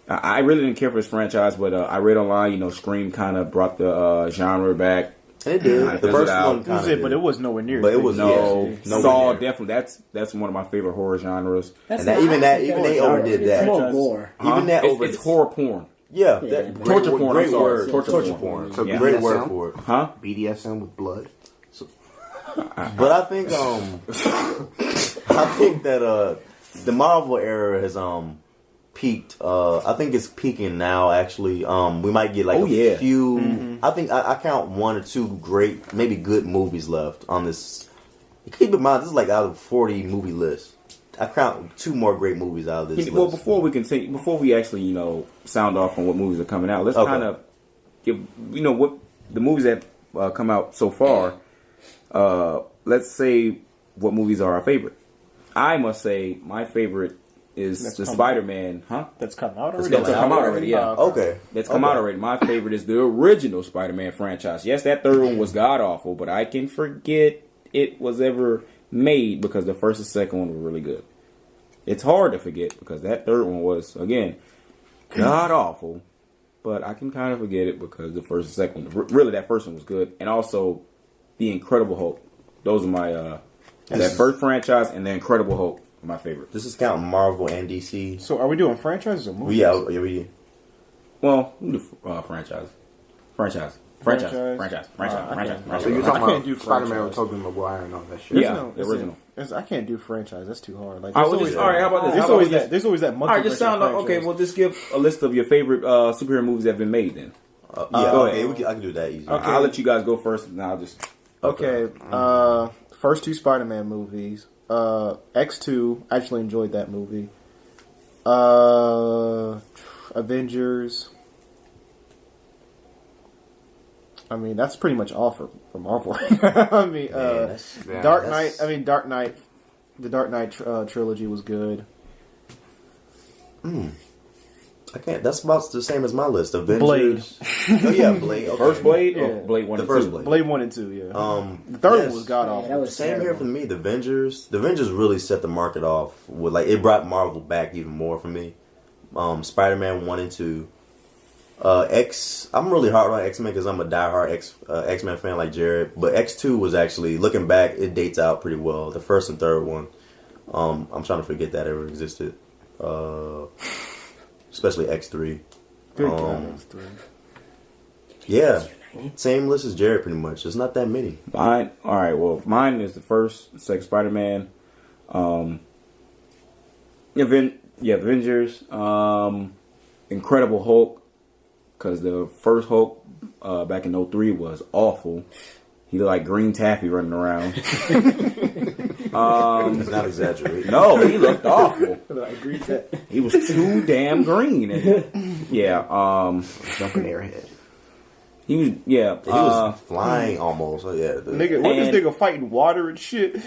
I really didn't care for this franchise, but I read online, Scream kind of brought the genre back. It did. The first one kind of did. But it was nowhere near. But it was Saw definitely. That's one of my favorite horror genres. Even they overdid that. It's more gore. Even that it's horror porn. Yeah, torture porn. Great word. Torture porn. So Great word for it. Huh? BDSM with blood. But I think that the Marvel era has peaked. I think it's peaking now. Actually, we might get like a few. Mm-hmm. I think I count 1 or 2 great, maybe good movies left on this. Keep in mind, this is like out of 40 movie list. I count 2 more great movies out of this list. Well, before we actually sound off on what movies are coming out, let's kind of give what the movies that come out so far. Let's say what movies are our favorite. I must say my favorite is the Spider-Man, That's come out already. That's come out already, yeah. Okay. That's come out already. My favorite is the original Spider-Man franchise. Yes, that third one was god-awful, but I can forget it was ever made because the first and second one were really good. It's hard to forget because that third one was, again, god-awful, but I can kind of forget it because the first and second one, really that first one was good. And also, The Incredible Hulk. Those are my, that first franchise and The Incredible Hulk. My favorite. This is counting Marvel and DC. So are we doing franchises or movies? Yeah. Well, we do franchise. Franchise. So you're talking about Spider-Man with Tobey Maguire and all that shit. Yeah, the original. I can't do franchise. That's too hard. Like, all right, how about this? There's always that monkey. All right, just sound like, okay, well, just give a list of your favorite superhero movies that have been made then. Go ahead. I can do that easy. Okay. I'll let you guys go first and I'll just... Okay. first 2 Spider-Man movies. X2, I actually enjoyed that movie. Avengers. I mean, that's pretty much all for Marvel. I mean, Dark Knight. I mean, Dark Knight. The Dark Knight trilogy was good. I can't. That's about the same as my list. Avengers. Blade. Oh yeah, Blade. Okay. First Blade or Yeah. Blade 1 The and first 2? Blade. Blade 1 and 2. Yeah. The third one was god awful. That was Same here terrible. for me. The Avengers really set the market off with like it brought Marvel back even more for me. Spider-Man 1 and 2. I'm really hard on X-Men because I'm a diehard X-Men fan like Jared. But X2 was actually looking back, it dates out pretty well. The first and third one. I'm trying to forget that ever existed. Especially X3. Good God, X3. Yeah, same list as Jared pretty much. There's not that many. Mine. All right. Well, mine is the first, second Spider-Man. Avengers. Incredible Hulk. Because the first Hulk back in 2003 was awful. He looked like green taffy running around. It's not exaggerating. No, he looked awful. He was too damn green. Yeah. Jumping their head. He was. Yeah. He was flying almost. So yeah. Nigga, what this nigga fighting water and shit?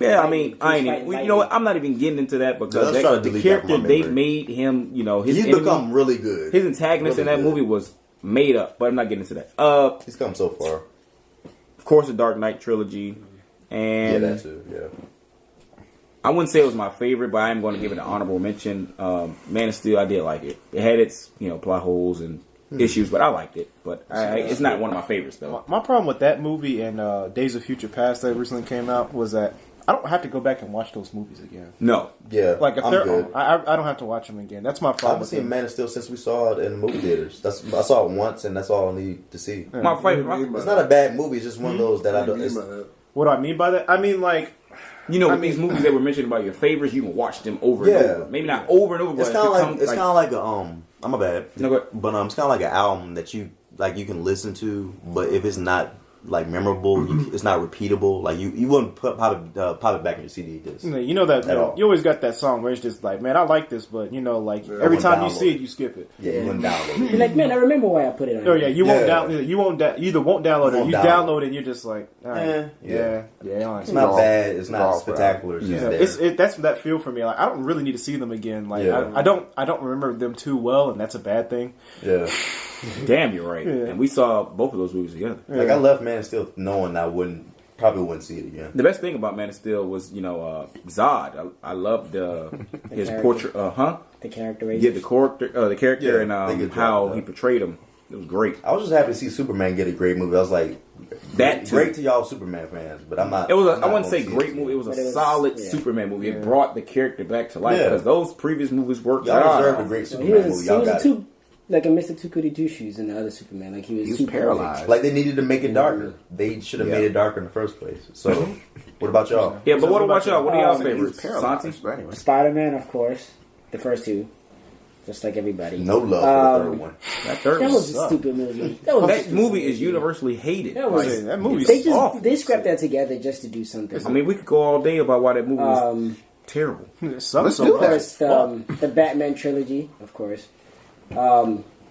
Yeah, I mean, I ain't even, you know what? I'm not even getting into that because Let's try to the delete that from character my they memory. made him, you know, his He's enemy, become really good. his antagonist Really in that good. movie was made up, but I'm not getting into that. He's come so far. Of course, the Dark Knight trilogy, Yeah, and that too. Yeah. I wouldn't say it was my favorite, but I am going to give it an honorable mention. Man of Steel, I did like it. It had its, you know, plot holes and issues, but I liked it. But it's not one of my favorites though. My problem with that movie and Days of Future Past that recently came out was that I don't have to go back and watch those movies again. No, Yeah. Like if I'm they're, good. I don't have to watch them again. That's my I problem. haven't With seen them. Man of Steel since we saw it in the movie theaters. I saw it once, and that's all I need to see. my favorite. It's not a bad movie. It's just one of those that I don't. It's, What do I mean by that? I mean like You know, with these movies that were mentioned about your favorites, you can watch them over and over. Maybe not over and over, but it's kind of like a I'm a bad. No, go ahead. But it's kind of like an album that you can listen to, but if it's not like memorable, it's not repeatable. Like you wouldn't pop it back in your CD disc. you know that At all. you always got that song where it's just like, man, I like this, but you know, like every won't time you download see it, it. you skip it. Yeah, you wouldn't download You're it. like, man, I remember why I put it on. Oh yeah, you won't Yeah. download. You either won't download it, or won't you download download it, and you're just like, all right, Yeah. yeah. It's not bad. It's not all spectacular. It's just Yeah, there. that's that feel for me. Like I don't really need to see them again. Like Yeah. I don't remember them too well, and that's a bad thing. Yeah. Damn, you're right. Yeah. And we saw both of those movies together. Like I left Man of Steel knowing I probably wouldn't see it again. The best thing about Man of Steel was, you know, Zod. I loved his character. portrait. The characterization. Yeah, the character, Yeah, and they get how dropped he up. portrayed him. It was great. I was just happy to see Superman get a great movie. I was like, That too. great to y'all Superman fans, but I'm not. It was. I'm not I wouldn't say gonna see great it. movie. It was But a it was- solid yeah. Superman movie. It brought the character back to life Yeah. because those previous movies worked. Y'all God deserve a off. great He Superman was movie. Y'all got it. like a Mr. Two Goody Two Shoes in the other Superman. Like he was too paralyzed. Like they needed to make it darker. They should have made it darker in the first place. So, what about y'all? Yeah, but what about y'all? What are y'all's Um, favorites? He's Santi? paralyzed. But anyway. Spider-Man, of course, the first two, just like everybody. No love for the third one. That third That one was a sucked. stupid movie. That was a That stupid movie is universally hated. That was Like, That movie's They awful. they scrapped that together just to do something. I mean, we could go all day about why that movie was terrible. Some Let's so do Of that. course, the Batman trilogy, of course.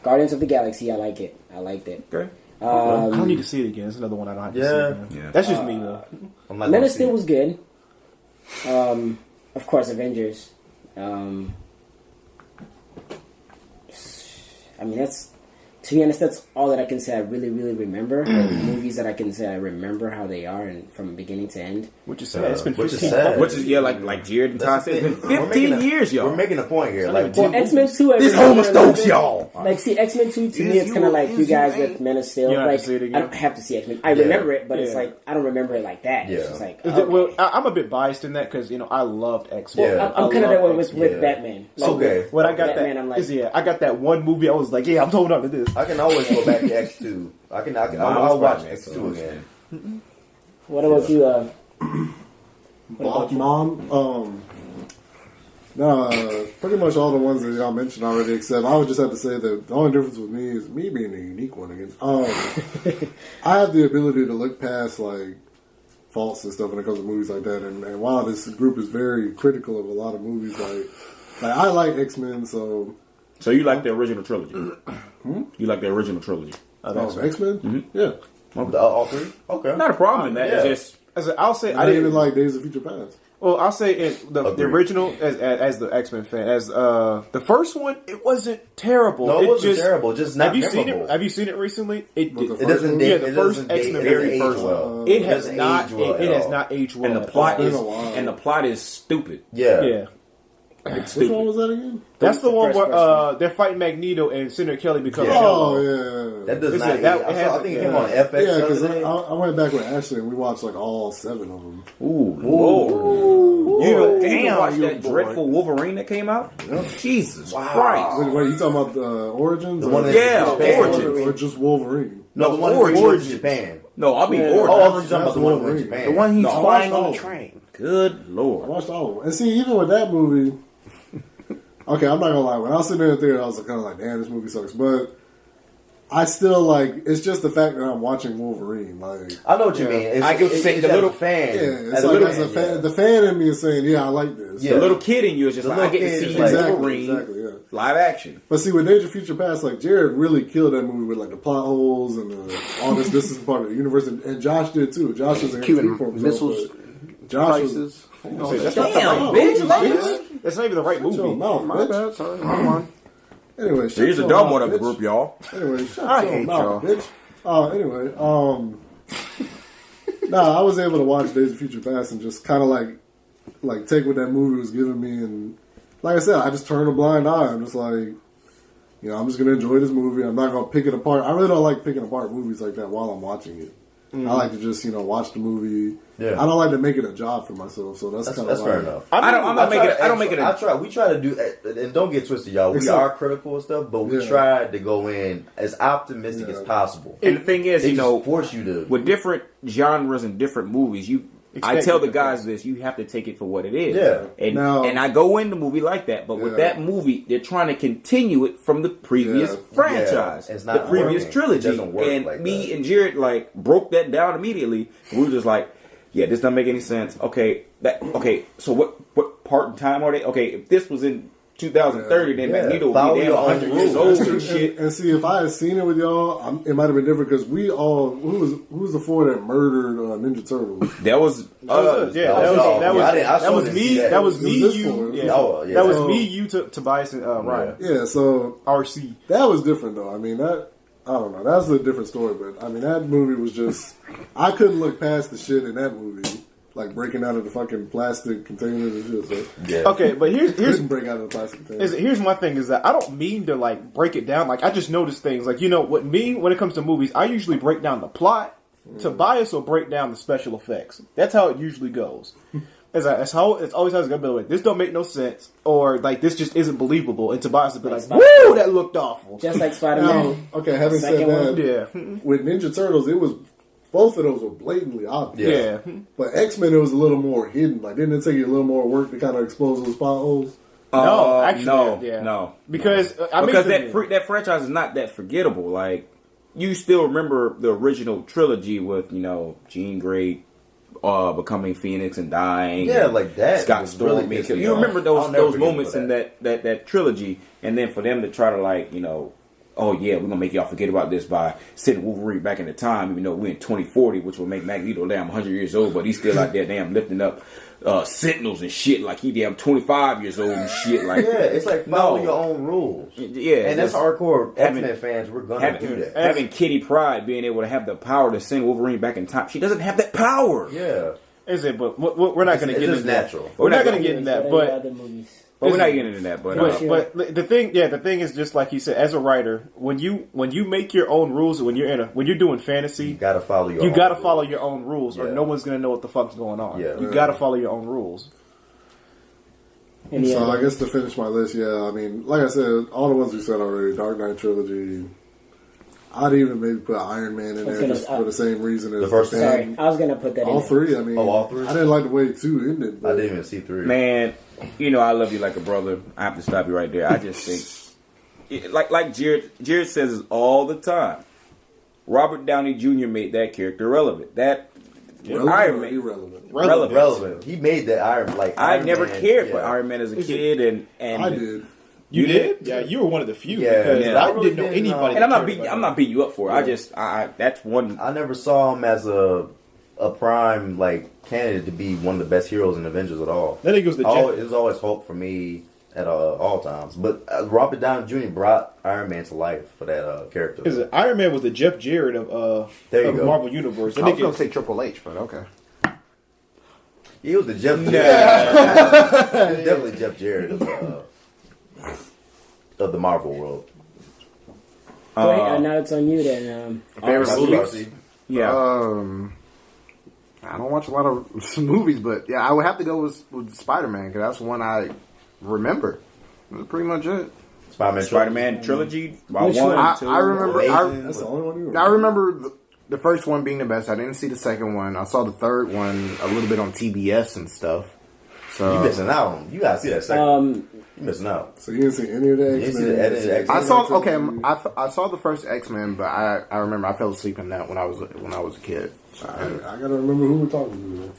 Guardians of the Galaxy, I like it. I liked it. Okay. I don't need to see it again. It's another one I don't have to see Yeah. again. Yeah. That's just me though. I'm not Man gonna of see Steel it. was good. Of course, Avengers. I mean, to be honest, that's all that I can say I really, really remember. Like, movies that I can say I remember how they are and from beginning to end. Which is sad. It's been Which is 15 sad. Which is like Jared and Todd That's said, the it's thing. been We're 15 making a- years, y'all. We're making a point here. Like, Well, X-Men 2, I This remember Homer a little Stokes, bit. y'all. Like, see, X-Men 2 to me, it's kind of like you guys with Men of Steel. You don't have Like, to see it again? I don't have to see X-Men. I remember it, but it's Yeah. like, I don't remember it like that. It's Yeah. just like, Is it- well, okay. I'm a bit biased in that because I loved X-Men. Yeah. I'm kind of I that way love with X-Men. Batman. Like, Okay. When I got Batman, that, I'm like, I got that one movie. I was like, yeah, I'm holding on to this. I can always go back to X2. I'll watch X2 again. what about you? Mom, pretty much all the ones that y'all mentioned already, except I would just have to say that the only difference with me is me being a unique one again. I have the ability to look past, like, faults and stuff when it comes to movies like that. And while this group is very critical of a lot of movies, like I like X-Men, so you like the original trilogy? You like the original trilogy? X-Men? Mm-hmm. Yeah. All three? Okay. Not a problem in that. Yeah. It's just I'll say I didn't even like Days of Future Past. Well, I'll say the original as the X-Men fan, as the first one, it wasn't terrible. No, it wasn't terrible. Just not memorable. Have you seen it recently? It doesn't date. The first X-Men, very first well. It has not. It has not aged well. And the plot is stupid. Yeah. It's Which stupid. one was that again? That's the one where they're fighting Magneto and Senator Kelly becomes. Oh yeah. That does Is not. it- that- I think it came on FX. Yeah, because the other day. I went back with Ashley and we watched like all 7 of them. Ooh, Lord. You Damn, watched you that boy. dreadful Wolverine that came out? Jesus Christ. Wait, you talking about the Origins? The one that- Yeah, Japan. Origins. Or just Wolverine? No, the one Origins. in Japan. No, I mean Yeah. Origins. Oh, I was talking about the one in Wolverine. Japan. The one he's No, I flying watched on the all. train. Good I Lord. watched all of them. And see, even with that movie, okay, I'm not gonna lie. When I was sitting there in the theater, I was kind of like, "Damn, this movie sucks." But I still like. It's just the fact that I'm watching Wolverine. Like, I know what you mean. It's, I get what you're saying. It's The as little- a fan. yeah, it's As a like little as a fan, yeah. the fan in me is saying, "Yeah, I like this." Yeah. The little kid in you is just The like, I little get to kid see is like- Wolverine exactly, yeah. live action. But see, with Days of Future Past, like Jared really killed that movie with like the plot holes and all this. This is part of the universe, and Josh did too. Josh is Cuban for himself, missiles, but Josh was. prices. That's Damn, not bitch. That's not even the right Shut your movie. mouth, My bitch. bad, sorry. Come on. Anyway, shut Here's the your dumb mouth, one of the bitch. group, y'all. Anyway, shut I your hate mouth, y'all. bitch. Anyway, I was able to watch Days of Future Past and just kind of like take what that movie was giving me, and like I said, I just turned a blind eye. I'm just like, I'm just gonna enjoy this movie. I'm not gonna pick it apart. I really don't like picking apart movies like that while I'm watching it. I like to just watch the movie. Yeah. I don't like to make it a job for myself, so that's kind of That's fair enough. I don't make it. I try. We try to do, and don't get twisted, y'all. We Except- are critical and stuff, but we Yeah. try to go in as optimistic Yeah. as possible. And the thing is, They just force you to. with different genres and different movies, I Expect tell the different guys this: you have to take it for what it is. Yeah. And Now- and I go in the movie like that, but with Yeah. that movie, they're trying to continue it from the previous Yeah. franchise, Yeah. It's the not previous working. It trilogy. doesn't work And like me that. and Jared broke that down immediately. We were just like, "Yeah, this doesn't make any sense." Okay, so what part in time are they? Okay, if this was in 2030, then Yeah. Magneto Follow would be damn your own 100 years rules. old and shit. And see, if I had seen it with y'all, it might have been different because we all who was the four that murdered Ninja Turtles? That was us. Yeah, I that was showed me. it. That was me. This You. one. Yeah. Oh, yeah. That was So- me. You, Tobias, and Ryan. Yeah, so RC. that was different though. I mean that. I don't know. That's a different story, but I mean that movie was just. I couldn't look past the shit in that movie, like breaking out of the fucking plastic containers and shit. So Yeah. Okay, but here's couldn't break out of the plastic containers. here's my thing is that I don't mean to like break it down. Like I just notice things. Like what me when it comes to movies, I usually break down the plot. Tobias will break down the special effects. That's how it usually goes. It's always how it's gonna be. Like, this don't make no sense, or like this just isn't believable. And Tobias will be like, "Woo, that looked awful." Just like Spider-Man. Now, okay, having said Second one. that, Yeah, with Ninja Turtles, it was both of those were blatantly obvious. yeah. But X-Men, it was a little more hidden. Like, didn't it take you a little more work to kind of expose those plot holes? No, actually, no. Because Because that franchise is not that forgettable. Like, you still remember the original trilogy with Jean Grey becoming Phoenix and dying. Yeah, and like that Scott was Storm. really pissing me You remember off. I'll never those forget moments in that trilogy, and then for them to try to oh yeah, we're gonna make y'all forget about this by sending Wolverine back in the time, even though we're in 2040, which will make Magneto damn 100 years old, but he's still out there damn lifting up sentinels and shit like he damn 25 years old and shit. Like, Yeah, it's like follow No. your own rules. Yeah, And that's just hardcore having- X-Men fans. We're gonna do that. having Kitty Pryde being able to have the power to send Wolverine back in time. She doesn't have that power. Yeah. Is it? But we're not going to It's get just into that. natural. We're not going to Movies, get into that. whatever But other movies. But we're not getting into that. But the thing is just like you said, as a writer, when you make your own rules, when you're doing fantasy, You gotta follow your. you own got to rules. follow your own rules, or Yeah. no one's gonna know what the fuck's going on. Yeah. You got to follow your own rules. Any So other? I guess to finish my list, yeah, I mean, like I said, all the ones we said already, Dark Knight trilogy. I'd even maybe put Iron Man in I was there gonna- just for the same reason as The first Japan. Sorry, I was gonna put that All in. three. I mean, Oh, all three? I didn't like the way 2 ended. I But didn't even see 3. Man, I love you like a brother. I have to stop you right there. I just think, like Jared says it all the time. Robert Downey Jr. made that character relevant. That Iron Man. Irrelevant. He made that Iron I Iron never Man, cared for Iron Man as a kid, and I did. You did? Yeah, you were one of the few. Yeah, because yeah. I didn't know anybody. and I'm not beating you up for it. That's one. I never saw him as a prime candidate to be one of the best heroes in Avengers at all. I think it was it was always hope for me at all times. But Robert Downey Jr. brought Iron Man to life for that character. Because Iron Man was the Jeff Jarrett of the Marvel Universe. I was going to say Triple H, but okay. He was the Jeff Jarrett. He was definitely Jeff Jarrett of the Marvel world. Go ahead, now it's on you then. Favorite movies? Yeah. I don't watch a lot of movies, but yeah, I would have to go with Spider-Man because that's one I remember. That's pretty much it. Spider-Man trilogy. Which one? I remember. That's the only one you remember. I remember the first one being the best. I didn't see the second one. I saw the third one a little bit on TBS and stuff. So You missing out. You gotta see that second one. You missing out. So you didn't see any of the You didn't see the edited X-Men? I saw. Okay, I saw the first X-Men, but I remember I fell asleep in that when I was a kid. I gotta remember who we're talking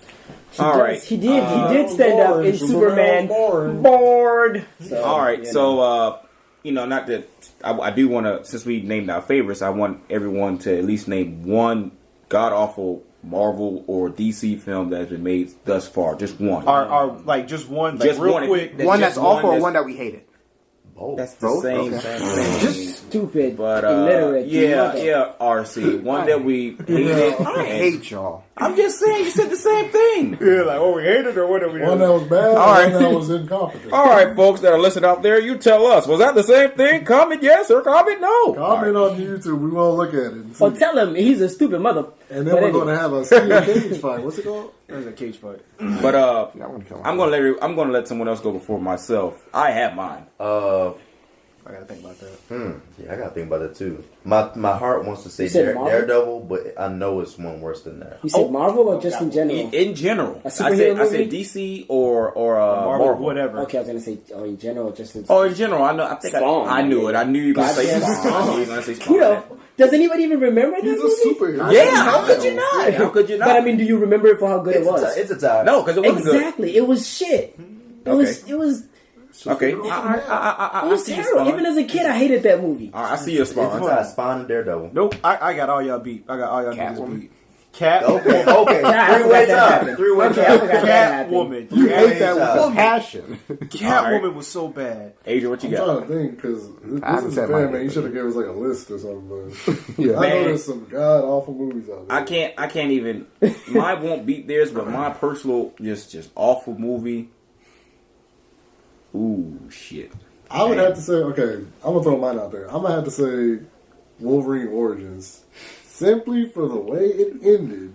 to. All right. He did stand up in Superman. Bored. So, All right. you So not that I do want to. Since we named our favorites, I want everyone to at least name one god awful Marvel or DC film that has been made thus far. Just one. Or just one, Just real one. quick. One that's awful or one that we hated. That's the Both? same Okay. thing. Just stupid, But illiterate. RC. One that we hated. I hate y'all. I'm just saying, you said the same thing. Yeah, like, we hated or what are we One that was bad, All right. one that was incompetent. All right, folks that are listening out there, you tell us. Was that the same thing? Comment yes or comment no. Comment on YouTube. We won't look at it. And see. Or tell him he's a stupid mother. And then we're going to have a steel cage fight. What's it called? It was a cage fight. But I'm I'm gonna let someone else go before myself. I have mine. I gotta think about that. Yeah, I gotta think about that too. My heart wants to say You said Marvel? Daredevil, but I know it's one worse than that. You said Marvel or just in general? In general, A I superhero said movie? DC or Marvel. Whatever. Okay, I was gonna say in general, just in Oh, in general, I know. I think Spawn. I knew it. I knew you were gonna say Goddamn Spawn. I knew you were gonna say Spawn. Does anybody even remember that He's movie? a superhero. Yeah, how could you not? How could you not? But I mean, do you remember it for how good it was? It's a tie. No, because it wasn't good. Exactly, it was shit. It was Okay, it I was see your terrible. Spawn. Even as a kid, I hated that movie. I see your It's a Spawn. tie. Spawn and Daredevil. Nope, I got all y'all beat. I got all y'all niggas beat. Cat. Okay. I Three-way forgot that tie. happened. Three-way Okay, I tie. forgot that happened. Catwoman. You hate that Woman. with passion. Catwoman was so bad. Adrian, what you I'm got? trying to think because I haven't this is said fair, mine man. You yet, should have given us like a list or something. But Yeah. I know Man. there's some god awful movies out there. I can't even. Mine won't beat theirs, but my personal just awful movie. Ooh, shit. I would have to say, okay, I'm gonna throw mine out there. I'm gonna have to say Wolverine Origins, simply for the way it ended.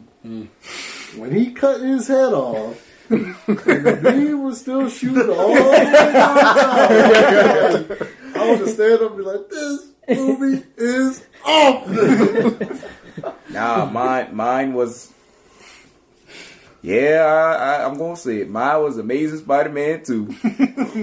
When he cut his head off, and the beam was still shooting all the way down. I would just stand up and be like, "This movie is awful." Nah, mine was. Yeah, I'm gonna say it. Mine was Amazing Spider-Man 2.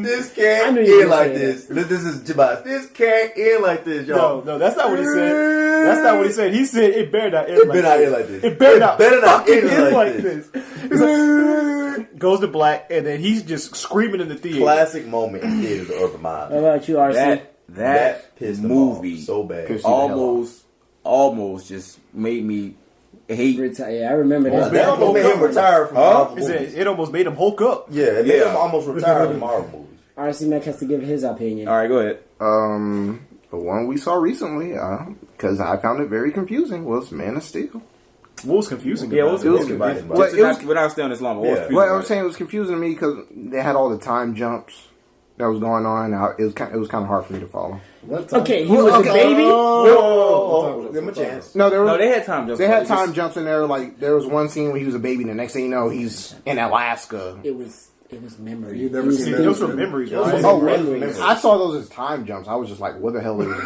This I can't knew you end were like gonna this. This is Tobias. This can't end like this, y'all. No, that's not what he said. That's not what he said. He said it better not end It like better not this. end like this. It better not fucking end end like this. He's like, goes to black, and then he's just screaming in the theater. Classic moment in theaters of the What mind. about you, RC? That pissed them movie off so bad. Pissed you the hell almost just made me hate. Yeah, I remember that. That almost made him retire from Marvel He said movies. it almost made him Hulk up. Yeah, it made Yeah. him almost retire from Marvel movies. RC Mac has to give his opinion. All right, go ahead. The one we saw recently, because I found it very confusing, was Man of Steel. What was confusing? Yeah, about it was it? confusing. Well, it was- We're not staying this long. But what was Yeah. confusing Well, I about was it? saying it was confusing to me because they had all the time jumps that was going on. It was kind of hard for me to follow. Okay, he was a baby. Oh, give him a chance. No, No, they had time jumps. They but had it time just- jumps in there. Like there was one scene where he was a baby, and the next thing you know, he's in Alaska. It was memory. You never It was seen See, that. those were memories, Those right? were Oh, memories. I saw those as time jumps. I was just like, "What the hell is going?"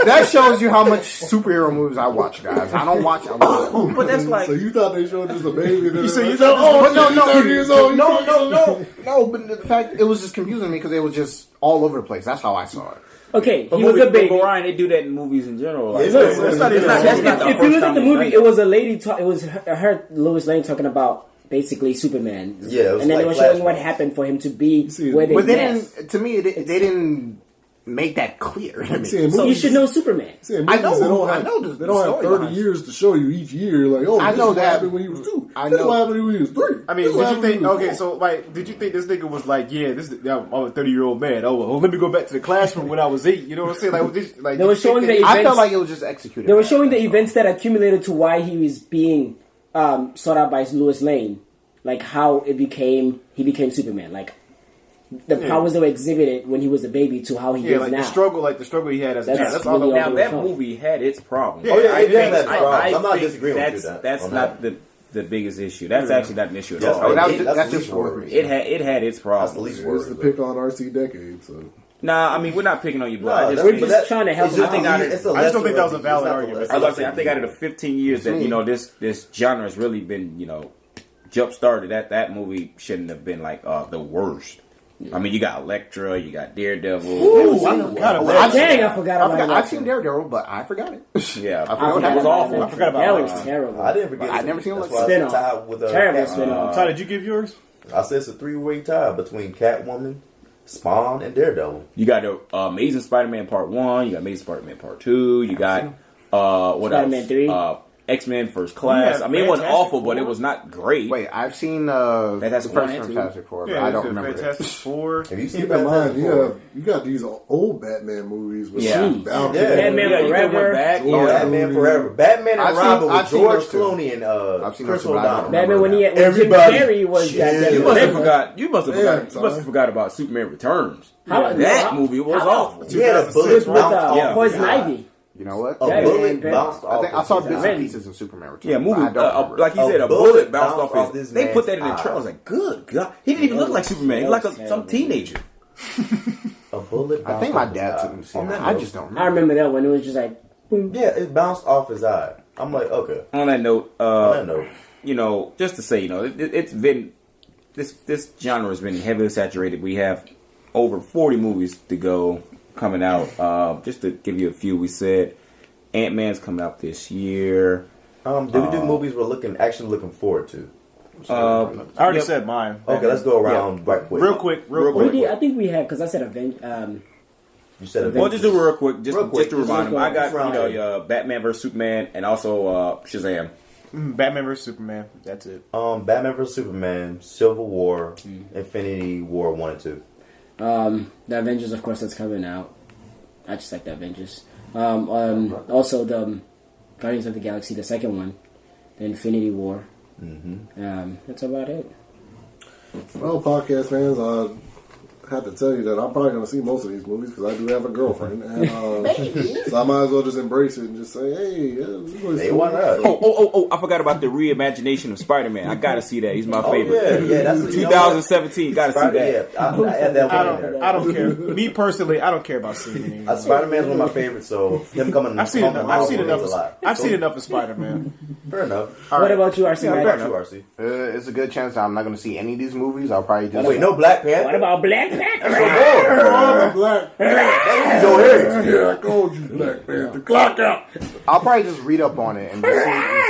That shows you how much superhero movies I watch, guys. I don't watch a lot. But that's like So you thought they showed just a baby? You thought But no, 30 years old. no. But the fact it was just confusing me because it was just all over the place. That's how I saw it. Okay, But he was a baby. But Ryan, they do that in movies in general. Like, That's not even. If you look at the movie, it was a lady. It was her, Lois Lane, talking about basically Superman. Yeah, it was and then like they were showing flashbacks. what happened for him to be See, where they But they met. didn't. To me, they didn't make that clear. I mean, See, in So you movies- should know Superman. See, in I movies, know- they don't I have, know the they don't have story 30 behind it. years to show you each year. Like, oh, I this know is what that. happened when he was 2. I This is know. what happened when he was 3. I mean, This is what did you happened think? when he was Okay, 4. so like, did you think this nigga was like, yeah, I'm a 30-year-old man. Oh, well, let me go back to the classroom when I was 8. You know what I'm saying? Like, They were showing the I events. felt like it was just executed. They were showing the events that accumulated to why he was being sought out by Lois Lane, like how he became Superman, like the powers that were exhibited when he was a baby to how he is like now. the struggle he had as a That's child. That's all. really that Now all was. that movie had its problems. Oh, yeah, I it did think- have its problems. I'm not think disagreeing with you That's on not that. the biggest issue. That's actually not an issue at That's, all. that was that's, just- that's the just least worry. It had its That's the problems. least It's worry. the pick on RC decade, so. Nah, I mean we're not picking on you, but No, I that's- just We're just trying to help it's him just- out. I it's a I just don't lesser think that was a of the- valid it's not the argument. lesser I was about to of say, I the think out of the 15 years that this genre has really been jump started. That movie shouldn't have been like the worst. I mean, you got Elektra, you got Daredevil. Dang, I forgot about I've that. seen Daredevil, but I forgot it. Yeah, I forgot it was awful. I forgot about that. that. Was terrible. I didn't forget. I never seen That's it. why I Spin-off. tied with Terrible Catwoman. spin-off. Ty, did you give yours? I said it's a 3-way tie between Catwoman, Spawn, and Daredevil. You got the Amazing Spider-Man Part 1. You got Amazing Spider-Man Part 2. You got what Spider-Man else? 3. X-Men First Class. Yeah, I mean, it wasn't Fantastic awful, but it Four. was not great. Wait, I've seen Fantastic the Four first and two. Fantastic Four, but Yeah, I don't it's a remember Fantastic it. Four. Have you seen Keep in mind, Fantastic Four? you got these old Batman movies with Yeah. like, Val Yeah. Kilmer. Batman Yeah, you Forever. could went back. Oh, Yeah. Batman Forever. Batman I've and seen- Robin I've with seen George those two. Clooney and I've seen Chris those two, but I don't O'Donnell. Batman when Jim Everybody. Carrey was Shit. goddamn. You must have Riddler. forgot. You must have Yeah, forgot. You must have forgot about Superman Returns. How- That how- movie was how- awful. He had a bullet With bounced off Yeah. his Poison eye. Ivy. You know what? A Batman, bullet Batman. bounced I off think I his saw eye. bits and pieces of Superman Returns. Yeah, movie. I don't remember. Like he A said, a bullet bullet bounced bounced off off his. this They put that in man's the trailer. I was eye. like, good God, he didn't even look like Superman. He looked like some terrible. teenager. A bullet. I think my dad took me to see On it. that I note- just don't I remember. remember that one. It was just like, boom. Yeah, it bounced off his eye. I'm like, okay. On that note, On that note, just to say, it's been this genre has been heavily saturated. We have over 40 movies to go coming out. Just to give you a few, we said Ant-Man's coming out this year. do we do movies we're actually looking forward to? I already Yep. said mine. Okay, let's go around right quick. Real quick. We did, I think we have, because I said Avengers. You said Well, just do it real quick, just Real quick, to remind them. I got just round Batman vs Superman and also Shazam. Batman vs Superman. That's it. Batman vs Superman, Civil War, Infinity War 1 and 2. The Avengers, of course, that's coming out. I just like the Avengers. Also, the Guardians of the Galaxy, the second one, the Infinity War. That's about it. Well, podcast fans, I have to tell you that I'm probably going to see most of these movies because I do have a girlfriend. And, so I might as well just embrace it and just say, hey, this is Hey, cool. why not? Oh! I forgot about the reimagination of Spider-Man. I gotta see that. He's my favorite. Yeah, that's 2017. Gotta see that. Yeah, I had that one in there. I don't care. Me personally, I don't care about seeing it. Spider-Man's one of my favorites, so him coming. I've seen enough. I've seen means a enough. lot. I've seen enough of Spider-Man. Fair enough. What about you, RC? What Mac? about you, RC? It's a good chance that I'm not going to see any of these movies. I'll probably just Wait, no Black Panther. What about Black Panther? Oh, Black Go ahead. Yeah, I called you Black Panther. Clock out. I'll probably just read up on it and just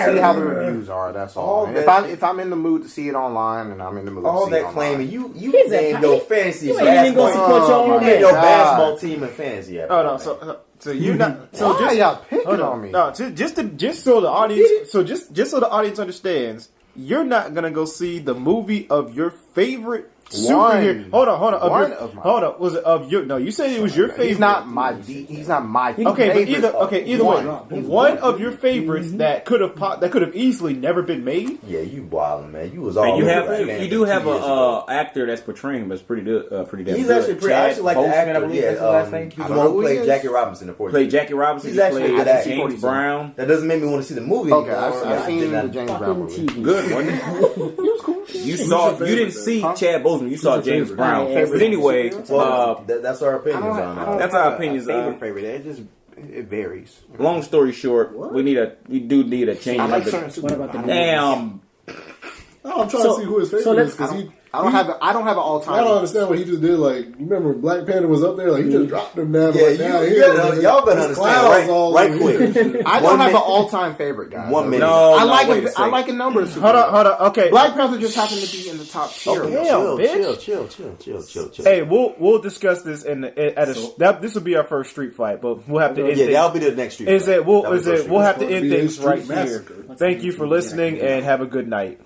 see how the reviews are. That's all. All And that- if I'm in the mood to see it online, and I'm in the mood All to see it that online. claiming you He's a named pi- your fantasy you ain't even gonna basketball. support your own You named man. your God. basketball team in fantasy. Oh no! So you're not. So Why just y'all picking hold on me? No, just so the audience. So just so the audience understands, you're not gonna go see the movie of your favorite superhero. Hold on. Hold on. Was it of your? No, you said it was your favorite. He's not my. He's not my. Okay, but either way, one of your favorites that could have easily never been made. Yeah, you wildin', man. You was all. And over you do have 2 years ago. a actor that's portraying him that's pretty good. Pretty damn He's good. actually pretty. I actually like the Boseman, actor. I believe Yeah, that's his last name. he's the I don't one know who who he played is. Jackie Robinson in 14. Played Jackie Robinson. He's He actually a played good actor. James Brown. That doesn't make me want to see the movie. Okay, anymore. I've seen the James Brown Fucking movie. TV. Good, wasn't it? He was cool. You saw. your You didn't favorite, see huh? Chad Boseman. You saw your James favorite? Brown. Yeah, But anyway, Well, that's our opinions on that. That's our opinions. Favorite. It varies. Long story short, we do need a change. I like of the- certain What about the Superman. movie? Damn. No, I'm trying So- to see who his so favorite let's- is because I don't have an all I don't time. understand what he just did. Like, you remember when Black Panther was up there? Like, he just dropped him down. Yeah, like, down here. y'all better There's understand clouds all right over quick. here. I don't have an all time favorite, guys. 1 minute. No, I no, like a number of superheroes. Hold on. Okay. Black Panther just happened to be in the top tier. Okay. Chill, bitch. chill. Hey, we'll discuss this this will be our first street fight, but we'll have to end Yeah, things. that'll be the next street. Is fight. it? We'll That'll be the first we'll street have to It's end gonna be a things street right here. massacre. Thank you for listening and have a good night.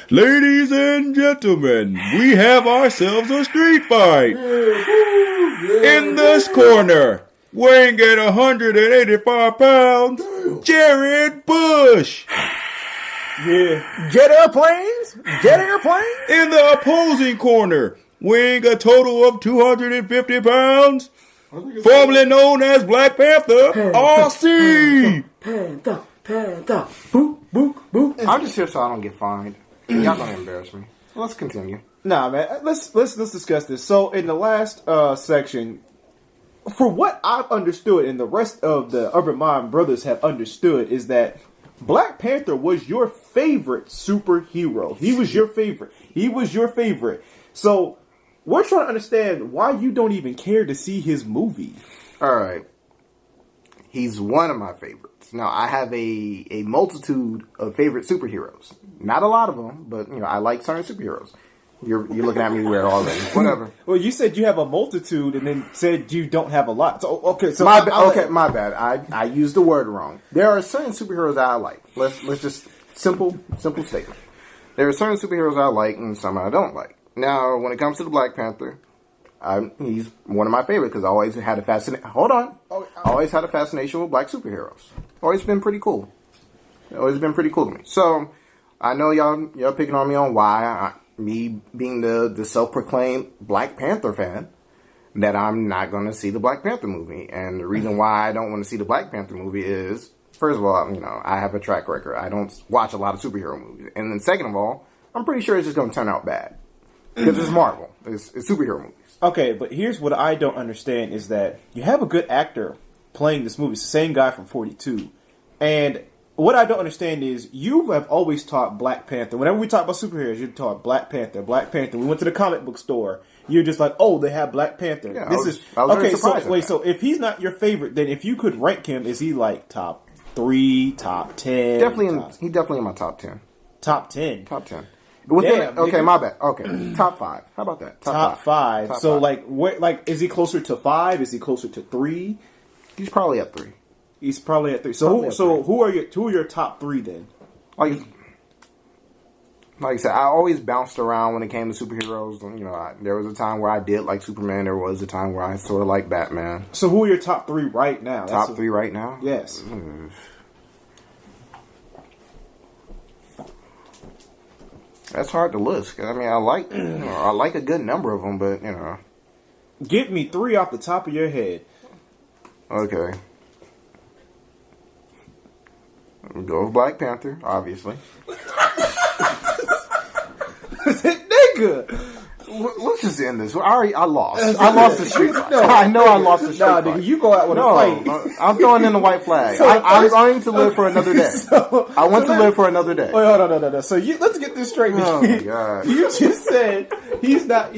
Ladies and gentlemen, we have ourselves a street fight. In this corner, weighing at 185 pounds, Jared Bush. Yeah. Jet airplanes. In the opposing corner, weighing a total of 250 pounds, formerly known as Black Panther, RC. Panther. Boop, boop, boop. I'm just here so I don't get fined. Y'all gonna embarrass me. Let's continue. Nah, man. Let's discuss this. So in the last section, for what I've understood, and the rest of the Urban Mind brothers have understood, is that Black Panther was your favorite superhero. He was your favorite. So we're trying to understand why you don't even care to see his movie. Alright. He's one of my favorites. Now, I have a multitude of favorite superheroes. Not a lot of them, but, I like certain superheroes. You're looking at me weird already. Whatever. Well, you said you have a multitude, and then said you don't have a lot. So okay, so my bad. I used the word wrong. There are certain superheroes that I like. Let's just simple statement. There are certain superheroes I like and some I don't like. Now, when it comes to the Black Panther, he's one of my favorites because I always had a fascination. Hold on, I always had a fascination with black superheroes. Always been pretty cool. Always been pretty cool to me. So I know y'all picking on me on why me being the self-proclaimed Black Panther fan, that I'm not going to see the Black Panther movie. And the reason why I don't want to see the Black Panther movie is, first of all, I have a track record. I don't watch a lot of superhero movies. And then second of all, I'm pretty sure it's just going to turn out bad. Because it's Marvel. It's superhero movies. Okay, but here's what I don't understand is that you have a good actor playing this movie. It's the same guy from 42. And what I don't understand is you have always taught Black Panther. Whenever we talk about superheroes, you taught Black Panther. We went to the comic book store. You're just like, oh, they have Black Panther. Yeah, I was very surprised at that. So if he's not your favorite, then if you could rank him, is he like top 3, top 10? He's definitely in my top 10. Top 10? Top 10. Damn, okay, nigga. my bad. Okay, top 5. How about that? Top 5. Top So 5. is he closer to 5? Is he closer to 3? He's probably at 3. He's probably at 3. So who are your top 3 then? Like I said, I always bounced around when it came to superheroes. There was a time where I did like Superman. There was a time where I sort of liked Batman. So who are your top 3 right now? Top 3 right now? Yes. That's hard to list. I mean, I like a good number of them, but Give me 3 off the top of your head. Okay. We'll go with Black Panther, obviously. Nigga! Let's just end this. I lost. I lost the street fight. I know I lost the street fight. Nigga, you go out with a fight. I'm throwing in the white flag. I'm going to live for another day. I want to live for another day. Wait, hold on, no. So let's get this straight. Oh my god! You just said he's not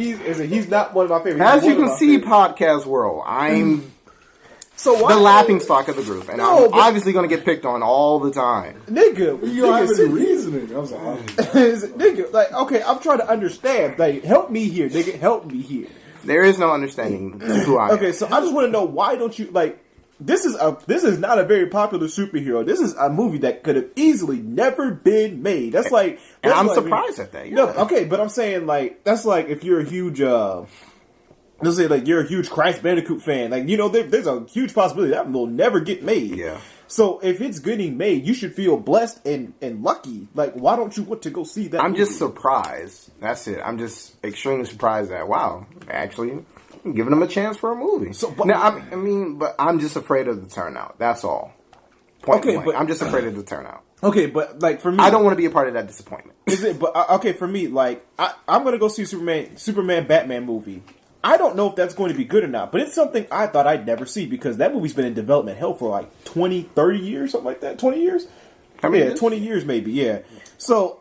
one of my favorites. As you can see, podcast world, I'm the laughing stock of the group, and I'm obviously going to get picked on all the time. Nigga, You don't have any reasoning. I was like, nigga, like, okay, I'm trying to understand. Like, help me here, nigga, help me here. There is no understanding who I am. Okay, so I just want to know, why don't you like? This is not a very popular superhero. This is a movie that could have easily never been made. That's like, and I'm surprised at that. Yeah. No, okay, but I'm saying like that's like if you're a huge let's say like you're a huge Crash Bandicoot fan, like there's a huge possibility that will never get made. Yeah. So if it's getting made, you should feel blessed and lucky. Like, why don't you want to go see that? I'm movie? just surprised. That's it. I'm just extremely surprised that wow, actually giving them a chance for a movie. So, but, now, but I'm just afraid of the turnout. That's all. Point blank. But I'm just afraid of the turnout. Okay, but like for me, I don't want to be a part of that disappointment. Is it? But okay, for me, like I'm gonna go see Superman, Batman movie. I don't know if that's going to be good or not, but it's something I thought I'd never see because that movie's been in development hell for like 20, 30 years, something like that. 20 years? Yeah, 20 years maybe, yeah. So,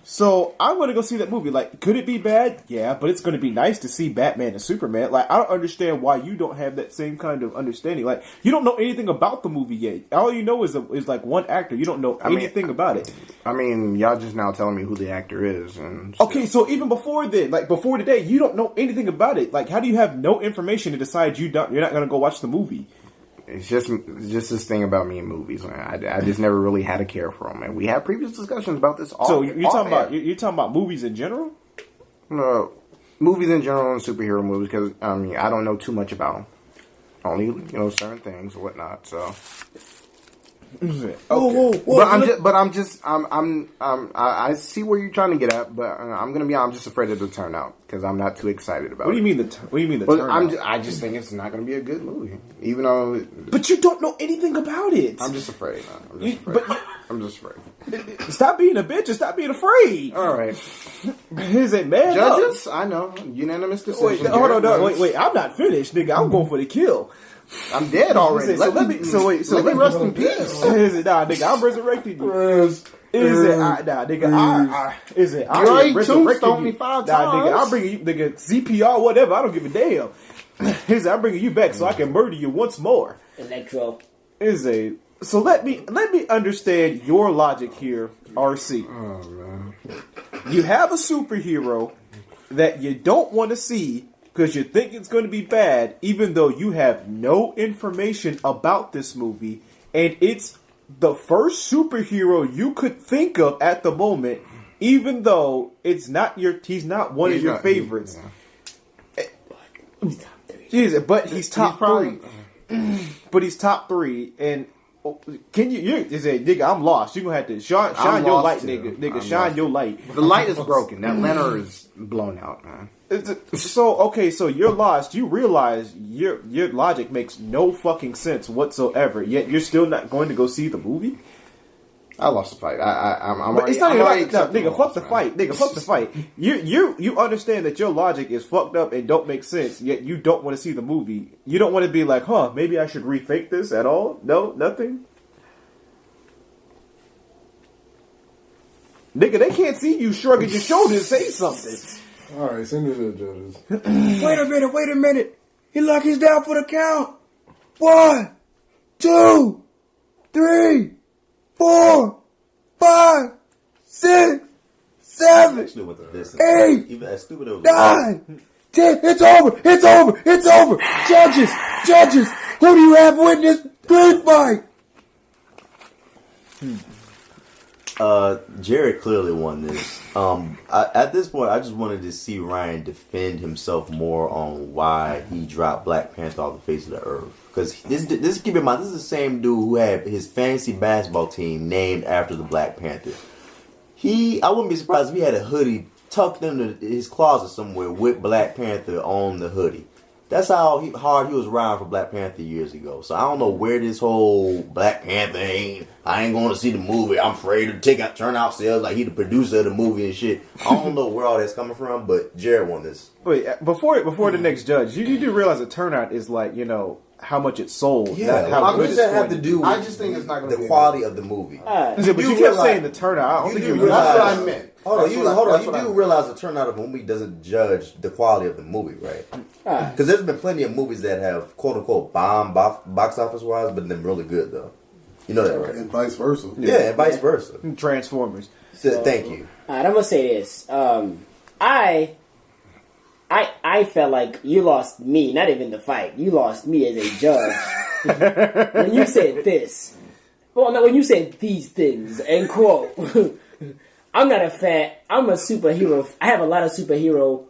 so I'm going to go see that movie. Like, could it be bad? Yeah, but it's going to be nice to see Batman and Superman. Like, I don't understand why you don't have that same kind of understanding. Like, you don't know anything about the movie yet. All you know is like one actor. You don't know anything about it. I mean, y'all just now telling me who the actor is. And okay, so even before then, like before today, you don't know anything about it. Like, how do you have no information to decide you're not going to go watch the movie? It's just this thing about me in movies. I just never really had a care for them, and we had previous discussions about this. So you're talking about movies in general? No, movies in general and superhero movies because I don't know too much about them. Only certain things or whatnot. So. Okay. I see where you're trying to get at, but I'm just afraid of the turnout because I'm not too excited about it. What do you mean the turnout? I just think it's not going to be a good movie, even though. But you don't know anything about it. I'm just afraid. I'm just afraid. Stop being a bitch and stop being afraid. All right. Is it man? Judges? I know unanimous decision. Hold on, wait. I'm not finished, nigga. I'm going for the kill. I'm dead already. Let me rest in peace. Is it nah, nigga? I'm resurrecting you. Is it nah, nigga? Is it? You already tombstoned me 5 times. Nah, nigga. I'm bringing you, nigga. CPR, whatever. I don't give a damn. Is it? I'm bringing you back so I can murder you once more. Electro. Is it? So let me understand your logic here, RC. Oh man. You have a superhero that you don't want to see because you think it's going to be bad, even though you have no information about this movie, and it's the first superhero you could think of at the moment, even though he's not one of your favorites. Jesus, but he's top three. But he's top 3, and can you nigga? I'm lost. You gonna have to shine your light, nigga. Nigga, shine your light. The light is broken. That lantern is blown out, man. So you're lost. You realize your logic makes no fucking sense whatsoever. Yet you're still not going to go see the movie. I lost the fight. It's not even nigga. Fuck the fight, nigga. Fuck the fight. You understand that your logic is fucked up and don't make sense. Yet you don't want to see the movie. You don't want to be like, maybe I should rethink this at all. No, nothing. Nigga, they can't see you shrugging your shoulders and say something. All right, send me to the judges. Wait a minute. He like he's down for the count. 1, 2, 3, 4, 5, 6, 7, 8, 9, 10. It's over. Judges, who do you have win this good fight? Jared clearly won this. At this point, I just wanted to see Ryan defend himself more on why he dropped Black Panther off the face of the earth. Because this, keep in mind, this is the same dude who had his fantasy basketball team named after the Black Panther. I wouldn't be surprised if he had a hoodie tucked into his closet somewhere with Black Panther on the hoodie. That's how hard he was riding for Black Panther years ago. So I don't know where this whole Black Panther I ain't going to see the movie. I'm afraid to take out turnout sales like he the producer of the movie and shit. I don't know where all that's coming from, but Jared won this. Wait, before the next judge, you do realize the turnout is like, how much it sold. Yeah, how good does have to do with I just think it's not going to the quality of the movie. But you kept saying the turnout. I don't think you realize that's what I meant. Hold on. You do realize the turnout of a movie doesn't judge the quality of the movie, right? Because there's been plenty of movies that have quote unquote bomb box office wise, but they're really good though. You know that, right? And vice versa. Yeah, and vice versa. Transformers. So, thank you. Alright, I'm gonna say this. I felt like you lost me, not even the fight. You lost me as a judge when you said this. Well, no, when you said these things and quote. I'm not a fan. I'm a superhero. I have a lot of superhero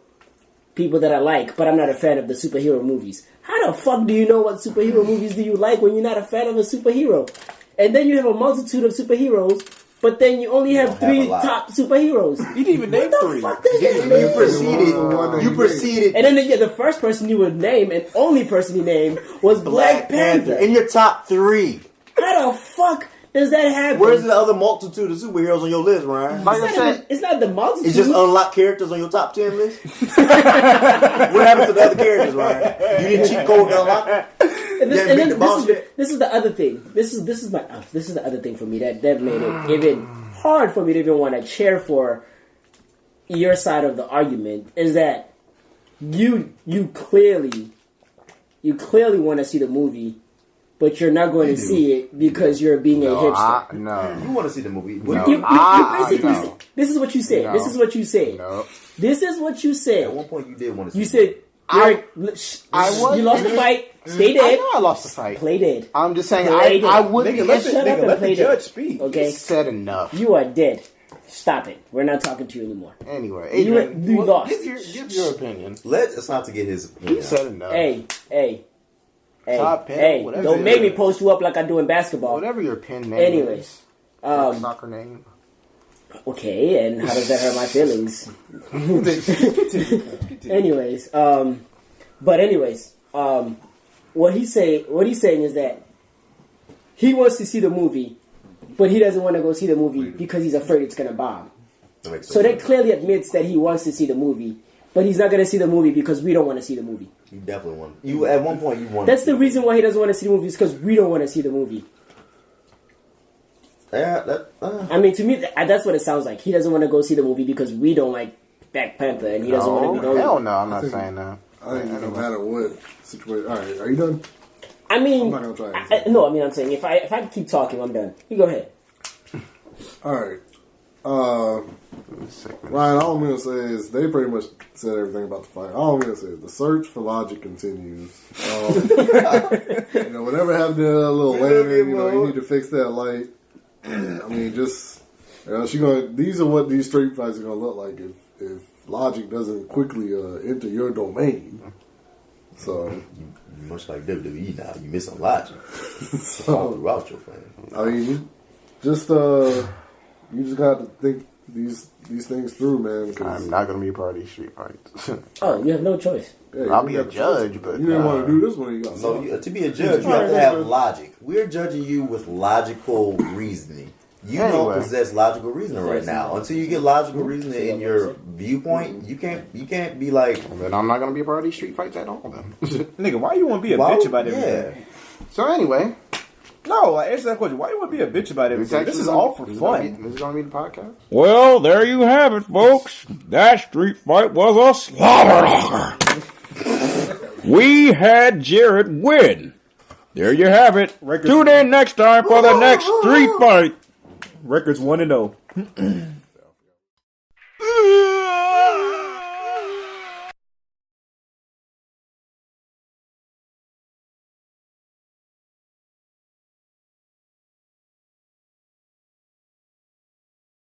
people that I like, but I'm not a fan of the superhero movies. How the fuck do you know what superhero movies do you like when you're not a fan of a superhero? And then you have a multitude of superheroes, but then you only have three top superheroes. You didn't even name three. You proceeded. And then the first person you would name, and only person you named, was Black Panther. In your top 3. How the fuck does that happen? Where's the other multitude of superheroes on your list, Ryan? Like I said, it's not the multitude. It's just unlocked characters on your top 10 list? What happened to the other characters, Ryan? You didn't cheat code to unlock them? This is the other thing. This is the other thing for me that made it even hard for me to even want to cheer for your side of the argument. Is that you clearly want to see the movie, but you're not going to see it because you're being a hipster. No. You want to see the movie? This is what you said. No. This is what you said. No. This is what you said. At one point, you did want to see You it. said you lost the fight. Stay dead. I know I lost the fight. Play dead. I'm just saying, Play dead. I wouldn't Nigga, let be Shut up and the play judge dead. speak. Okay, said enough. you are dead. Stop it. We're not talking to you anymore. Anyway, You Adrian, lost. Give your opinion. Let's not to get his opinion. He said enough. Hey, Top pen, hey! whatever Don't it make me is. post you up like I do in basketball. Whatever your pen name Anyways, is. Soccer name. okay, and how does that hurt my feelings? Anyways, what he's saying is that he wants to see the movie, but he doesn't want to go see the movie because he's afraid it's gonna bomb. So that clearly admits that he wants to see the movie, but he's not gonna see the movie because we don't want to see the movie. You definitely want. You at one point you want. That's the reason why he doesn't want to see the movie, is because we don't want to see the movie. Yeah, I mean, to me, that's what it sounds like. He doesn't want to go see the movie because we don't like Black Panther, and he doesn't want to be the only. Hell no, I'm not saying that. I think no matter what situation. All right, are you done? I mean, I'm not gonna try anything. no. I mean, I'm saying if I keep talking, I'm done. You go ahead. All right. Ryan, all I'm gonna say is they pretty much said everything about the fight. All I'm gonna say is the search for logic continues. Whatever happened to that little lantern, you need to fix that light. I mean, just these are what these street fights are gonna look like if logic doesn't quickly enter your domain. So you much like WWE now. You missing logic. so Throughout your plan. I mean, you just got to think these things through, man. I'm not going to be a part of these street fights. Oh, you have no choice. Yeah, I'll be a judge, but... You didn't want to do this one. You got So to be a judge, you have to have logic. We're judging you with logical reasoning. You don't possess logical reasoning right now. Until you get logical reasoning in your viewpoint, you can't be like. Then I'm not going to be a part of these street fights at all. Then, Nigga, why you want to be a bitch about everything? Yeah. So anyway, No, answer that question. Why you want to be a bitch about everything? This is all for fun. This is going to be the podcast. Well, there you have it, folks. That street fight was a slobber. We had Jared win. There you have it. Tune in next time for the next street fight. Records 1-0.